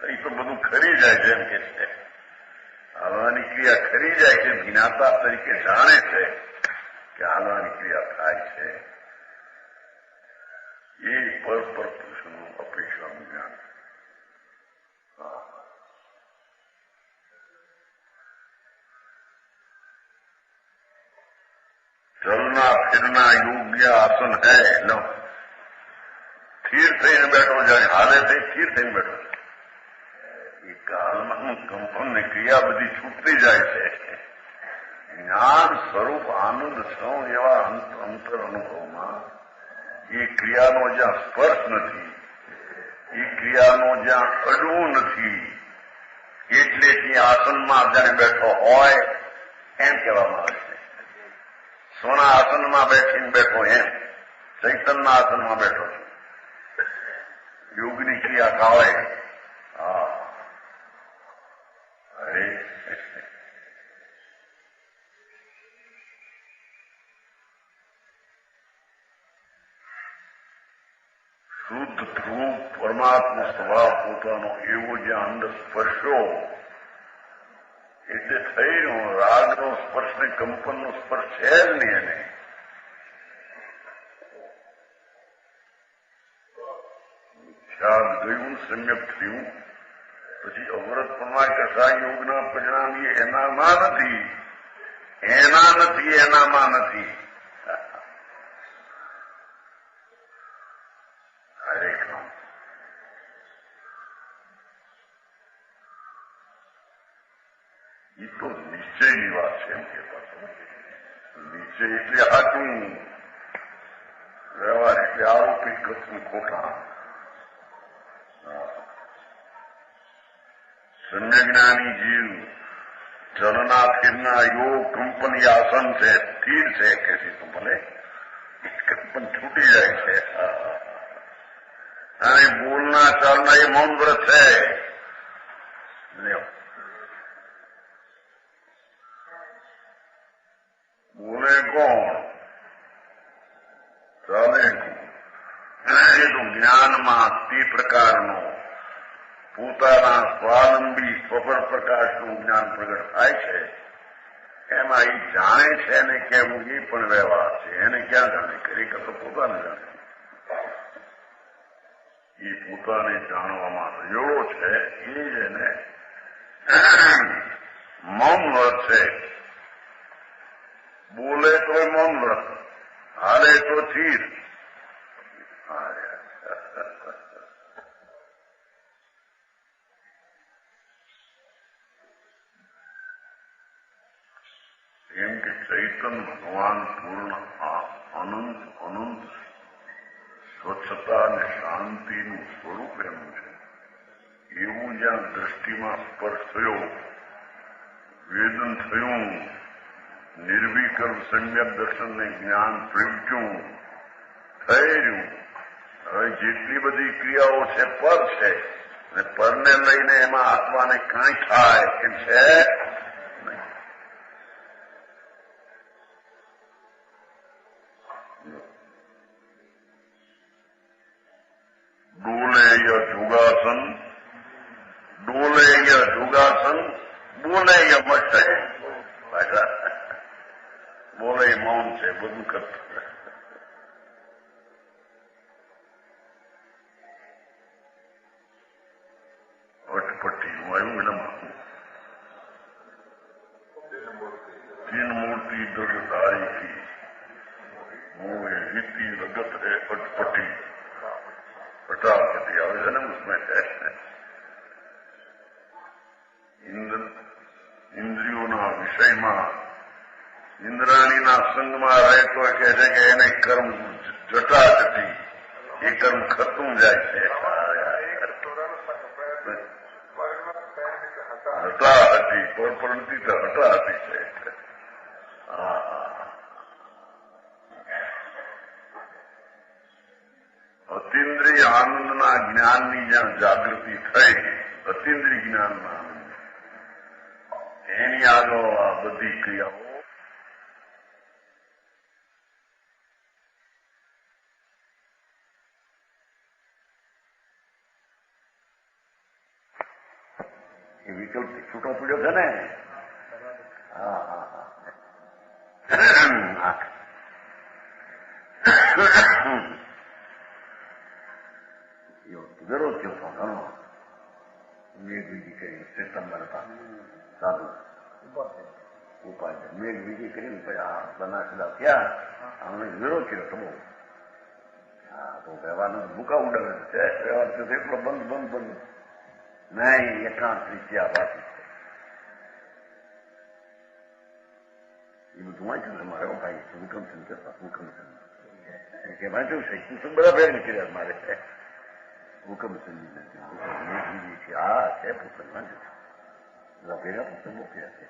એ તો બધું ખરી જાય છે એમ કે છે. હાલવાની ક્રિયા ખરી જાય છે, જ્ઞાતા તરીકે જાણે છે કે હાલવાની ક્રિયા થાય છે. એ પરસ્પર પુરુષનું અપેક્ષાનું જ્ઞાન. ચલના ફિરના યોગ્ય આસન હૈ. લો, સ્થિર થઈને બેઠો, જાણે હાલે થઈ સ્થિર થઈને બેઠો. એ કાલમાં કંપન ને ક્રિયા બધી છૂટતી જાય છે. જ્ઞાન સ્વરૂપ આનંદ સૌ એવા અંતર અનુભવમાં એ ક્રિયાનો જ્યાં સ્પર્શ નથી, એ ક્રિયાનો જ્યાં અડવું નથી, એટલે ત્યાં આસનમાં જાણે બેઠો હોય એમ કહેવામાં આવે છે. સોના આસનમાં બેઠીને બેઠો એમ, ચૈતનના આસનમાં બેઠો છું. યોગની ક્રિયા કાળે અરે શુદ્ધ ધ્રુવ પરમાત્મા સ્વભાવ પોતાનો એવો જ્યાં અંદર સ્પર્શો, એટલે થયું રાગનો સ્પર્શ ને કંપનનો સ્પર્શ છે જ નહીં. એને ખ્યાલ ગયું, સમ્યક થયું, પછી અવરત પ્રમાણ કશા યોગના પરિણામ એનામાં નથી, એનામાં નથી. હરેક નામ એ તો નિશ્ચયની વાત છે એમ કહેતા. નિશ્ચય એટલે સાચું, વ્યવહાર એટલે આરોપી કથું ખોટા. સમ્યજ્ઞાની જીવ ચલના ફિરના યોગ કંપની આસન છે, સ્થિર છે કે છે તો ભલે કંપન છૂટી જાય છે. અને બોલના ચાલના એ મૌન વ્રત છે. બોલે કોણ, ચાલે એ તો જ્ઞાનમાં તે પ્રકારનો પોતાના સ્વાવલંબી સ્વપર પ્રકાશનું જ્ઞાન પ્રગટ થાય છે. એમાં એ જાણે છે ને કેવું એ પણ વ્યવહાર છે. એને ક્યાં જાણે, ખરેખર તો પોતાને જાણે. એ પોતાને જાણવામાં રહ્યો છે, એ જ એને મૌન વ્રત છે. બોલે તો મૌન વ્રત, હાલે તો ચીર. એમ કે ચૈતન્ય ભગવાન પૂર્ણ અનંત અનંત સ્વચ્છતા અને શાંતિનું સ્વરૂપ એનું છે. એવું જ્યાં દ્રષ્ટિમાં સ્પર્શ થયો, વેદન થયું, નિર્વિકલ્પ સમ્યક દર્શનને જ્ઞાન પ્રગટ્યું, થઈ રહ્યું. હવે જેટલી બધી ક્રિયાઓ છે પર છે, અને પરને લઈને એમાં આત્માને કાંઈ થાય કે છે નહીં. ડોલેય જોગાસન, ડોલેય જોગાસન, બોલેય મટે. બોલે મૌન છે, બધું કરતું. અટપટી હું આવ્યું એનામાં तीन मूर्ति दर्दारी की वो हिती रगत है अटपटी पटापटी आवे है ना उसमें है इंद्रियों विषयમાં ઇન્દ્રાણીના સંગમાં રહેતો કહે છે કે એને કર્મ જટાજટી એ કર્મ ખતું જાય છે. હટાહટી પરપરણથી તો હટાહટી છે. અતિન્દ્રિય આનંદના જ્ઞાનની જ્યાં જાગૃતિ થઈ, અતિન્દ્રિય જ્ઞાનના આનંદ એની આગળ આ બધી ક્રિયાઓ વિકલ્પ છૂટો પડ્યો છે ને. વિરોધ થયો હતો ઘણો. મેઘવીજી કરી સિતંબર હતા સાધુ ઉપાય મેઘવીજી કરીને પછી આ બનાસડા થયા. અમને વિરોધ કર્યો હતો બહુ. હા તો વ્યવહારનો ભૂકા ઉડાવે છે. વ્યવહાર થયો એટલો બંધ બંધ બંધ નહીં. એકાંત રીત્યા બાકી છે એ બધું વાંચ્યું તમારે ભાઈ હુકમચંદ કરતા હુકમચંદ કે વાંચ્યું છે શું બધા ભેર નીકળ્યા મારે હુકમચંદ મેઘવીજી છે. આ છે પુસ્તક વાંચ્યું છે બધા ભેગા પુસ્તક મોકલ્યા છે.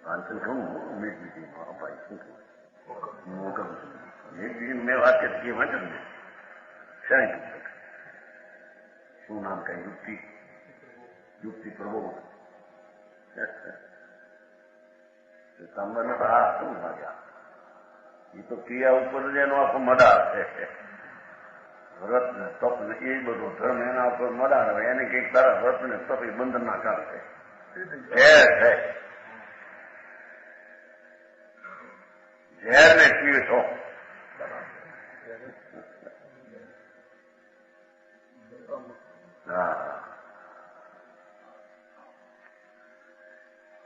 વાંચન કહું મેઘવીજી ભાઈ શું કહું હુકમચંદ મેઘવીજી મેં વાત કરી વાંચ્યું ને શાહી પુસ્તક શું નામ કઈ યુક્તિ પ્રબોધ તમને તો આ શું મજા એ તો ક્રિયા ઉપર જ એનો આખો મદાર છે. વ્રત ને તપ ને એ બધો ધર્મ એના ઉપર મદાર હોય. એને કઈક તારા વ્રત ને તપ એ બંધન ના કામ છે. ઝેર ને પીવે છો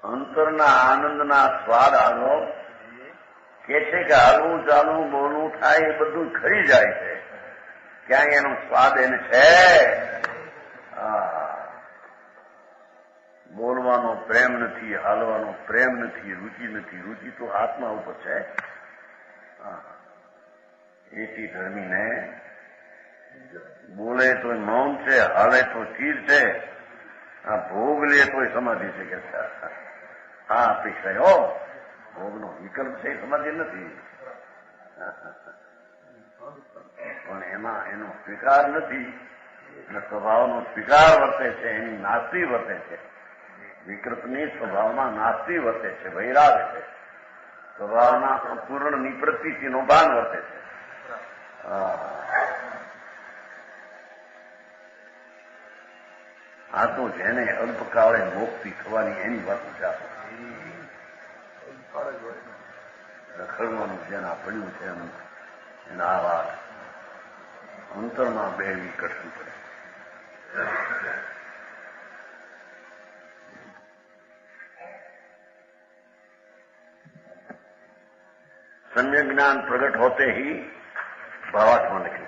અંતરના આનંદના સ્વાદ આનો કે છે કે હાલવું ચાલવું બોલવું થાય એ બધું ખરી જાય છે. ક્યાંય એનો સ્વાદ એને છે. બોલવાનો પ્રેમ નથી, હાલવાનો પ્રેમ નથી, રુચિ નથી. રુચિ તો આત્મા ઉપર છે. એથી ધર્મીને બોલે તો મૌન છે, હાલે તો ચીર છે, આ ભોગ લે તો સમાધિ છે કે હા અપેક્ષા ભોગનો વિકલ્પ છે એ સમાધિ નથી. પણ એમાં એનો સ્વીકાર નથી. એટલે સ્વભાવનો સ્વીકાર વર્તે છે, એની નાસ્તી વર્તે છે. વિકલ્પની સ્વભાવમાં નાસ્તી વર્તે છે, વૈરાગ છે. સ્વભાવના પૂર્ણ નિવૃત્તિનો ભાન વર્તે છે. આ તો જેને અલ્પકાળે મોક્ષથી થવાની એની વાત છે. રખડવાનું જેના પડ્યું છે એના આ વાત અંતરમાં બેવી કરવું પડે. सम्यक ज्ञान प्रगट होते ही भावात्मा निकले।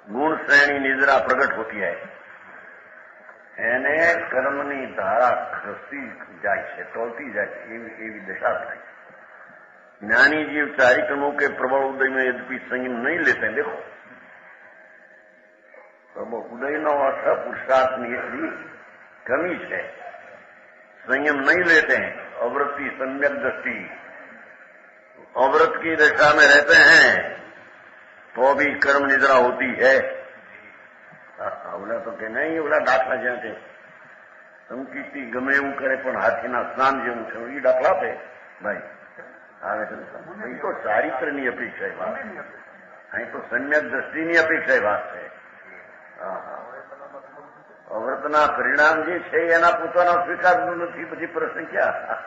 गुण श्रेणी निद्रा प्रगट होती है એને કર્મની ધારા ખસતી જાય છે, ટોળતી જાય છે, એવી દશા થાય। જ્ઞાની જીવ ચારિત્રમો के प्रबल उदय में यद्यपि संयम नहीं लेते, देखो प्रबल उदय નો अर्थ पुरुषार्थની એટલી कमी है, संयम नहीं लेते हैं, अवृत्ति सम्यक दृष्टि अवृत की दशा में रहते हैं तो भी कर्म निद्रा होती है। ઓલા તો કે નહીં, ઓલા દાખલા જ્યાં છે સંકીર્તિ ગમે એવું કરે પણ હાથીના સ્નાન જેવું છે, એ દાખલા આપે ભાઈ આવે છે। એ તો ચારિત્રની અપેક્ષા વાત, અહીં તો સમ્યક દ્રષ્ટિની અપેક્ષા વાત છે। અવ્રતના પરિણામ જે છે એના પોતાના સ્વીકારનું નથી, પછી પ્રશ્ન ક્યાં?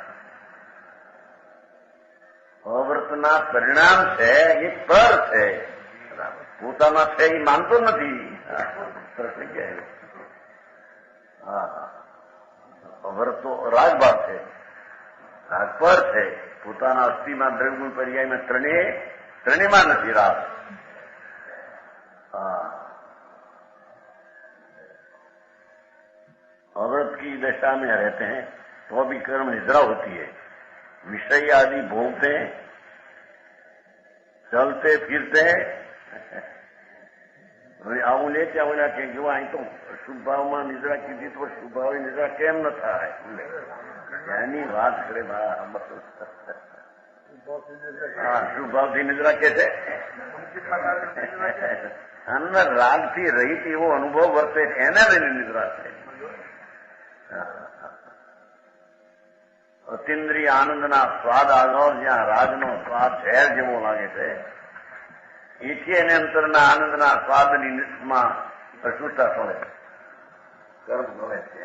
અવ્રતના પરિણામ છે એ પર છે, પોતાના છે એ માનતો નથી, પ્રશ્ન ક્યાં? અવ્રત તો રાજભાગ છે, રાગ પર છે, પોતાના અસ્થિમાં દ્રવ્યગુણ પર્યાયમાં ત્રણેયમાં નથી રાગ। अव्रत की दशा में रहते हैं तो भी कर्म निद्रा होती है। विषय आदि भोगते हैं, चलते फिरते हैं। આવું લે ત્યાં ઓલા કે જો અહીં તો શુભ ભાવમાં નિદ્રા કીધી તો શુભ ભાવે નિદ્રા કેમ ન થાય? એની વાત કરે શુભ ભાવથી નિદ્રા કે છે, અંદર રાગથી રહિત એવો અનુભવ વર્તે એના લઈને નિદ્રા છે। અતિન્દ્રિય આનંદના સ્વાદ આગળ જ્યાં રાગનો સ્વાદ ઝેર જેવો લાગે છે, એથી એને અંતરના આનંદના સ્વાદની માં અશુદ્ધતા પડે, કર્મ પડે છે।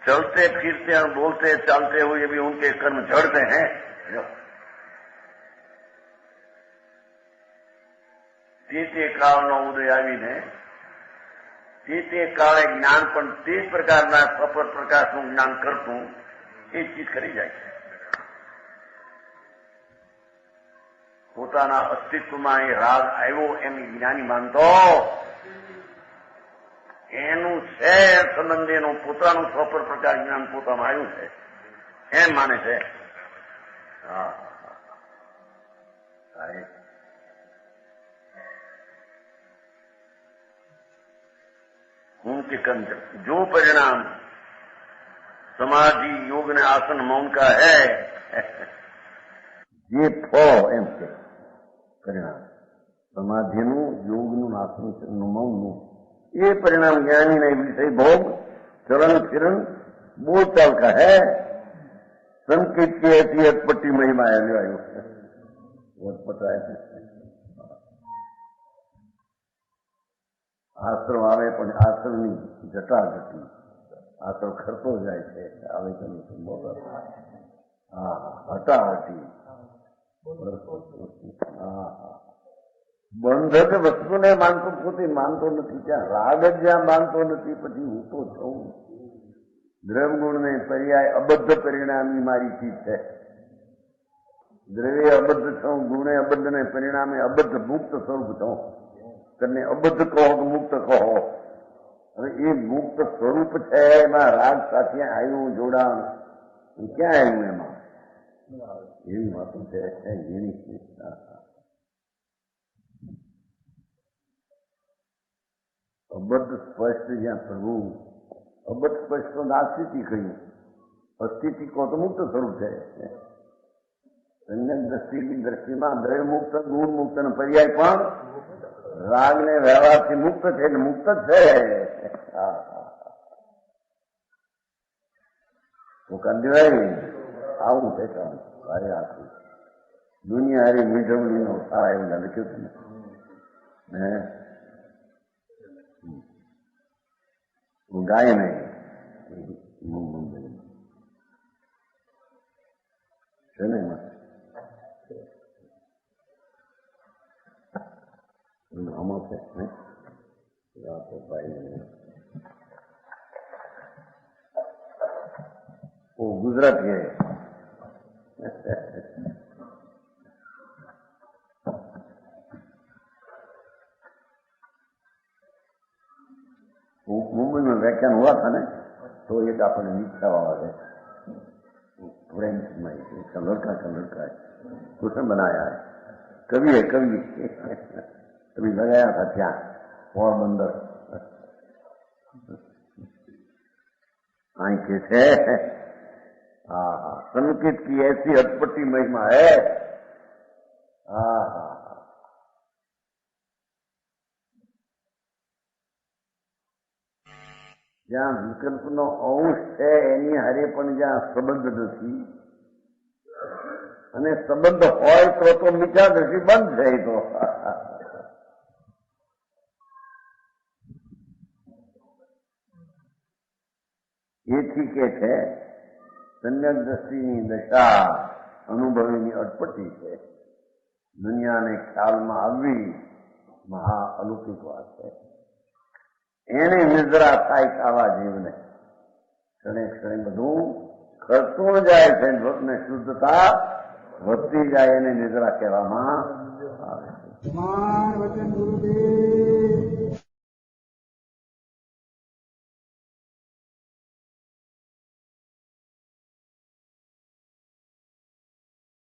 चलते फिरते और बोलते चालते हुए भी उनके कर्म झड़ते हैं। તે કાળનો ઉદય આવીને તે કાળે જ્ઞાન પણ તે જ પ્રકારના સફળ પ્રકાશનું જ્ઞાન કરતું એ ચીજ કરી જાય છે। પોતાના અસ્તિત્વમાં એ રાગ આવ્યો એમ જ્ઞાની માનતો એનું છે સંબંધીનું પોતાનું સફળ પ્રકાર જ્ઞાન પોતામાં આવ્યું છે એમ માને છે। उनके कर्म जो परिणाम समाधि योग ने आसन मौन का है, ये फो एम के परिणाम समाधिનું યોગનું આસનનું મૌનનું ये परिणाम ज्ञानी नहीं विषय भोग चलन फिरन बोलचाल का है। संकेत की ऐसी अटपट्टी महिमा है, अटपट આશ્રમ આવે પણ આશ્રમની જટાજટી, આશ્રમ ખરતો જાય છે, આવે તમે હટાહટી બંધક વસ્તુને માનતો પોતે માનતો નથી, ત્યાં રાગ જ જ્યાં માનતો નથી પછી હું તો છું। દ્રવ્યગુણને પર્યાય અબદ્ધ પરિણામની મારી ચીજ છે। દ્રવ્ય અબદ્ધ છું, ગુણે અબદ્ધને પરિણામે અબદ્ધ મુક્ત સ્વરૂપ છું। તને અબદ્ધ કહો કે મુક્ત કહો, હવે એ મુક્ત સ્વરૂપ છે એમાં રાગ સાથે આવ્યું જોડાણ ક્યાં આવ્યું? એમાં એવી વાતો છે એની અબદ્ધ સ્પષ્ટ જ્યાં પ્રભુ અબદ્ધ સ્પષ્ટ તો નાસ્તિતિ કહ્યું, અસ્થિતિ કહો તો મુક્ત સ્વરૂપ છે। દ્રષ્ટિની દ્રષ્ટિમાં દ્રવ્ય મુક્ત ગુણ મુક્ત નો પર્યાય પણ રાગ ને વ્યવહારથી મુક્ત છે, મુક્ત જ છે। તો કંદવાય આવું છે કામ ભારે આખું દુનિયા હારી મીઠવણીનો સારા એવું લખ્યું છે ને હું ગાય નહીં છે ને એમાં આમાં છે ને ભાઈ वो गुजरत है। मुंबई में व्याख्यान हुआ था ना, तो एक आपने नीचा वाला है फ्रेंच में, लड़का है, उसने बनाया है, कवि है, कभी लगाया था क्या पोरबंदर आंखें थे। हाँ, संगीत की ऐसी अटपटी महिमा है। हाँ, જ્યાં વિકલ્પનો અંશ છે એની હારે પણ જ્યાં સંબંધ નથી, અને સંબંધ હોય તો મીઠા દ્રષ્ટિ બંધ થાય તો એથી કે છે સમ્યક દ્રષ્ટિની દશા અનુભવીની અટપટી છે. દુનિયાને ખ્યાલમાં આવવી મહા અલૌકિક વાત છે. એને નિદ્રા થાય આવા જીવને ક્ષણે ક્ષણે બધું ખરતું જાય છે, ને શુદ્ધતા વધતી જાય, એને નિદ્રા કહેવામાં આવે છે.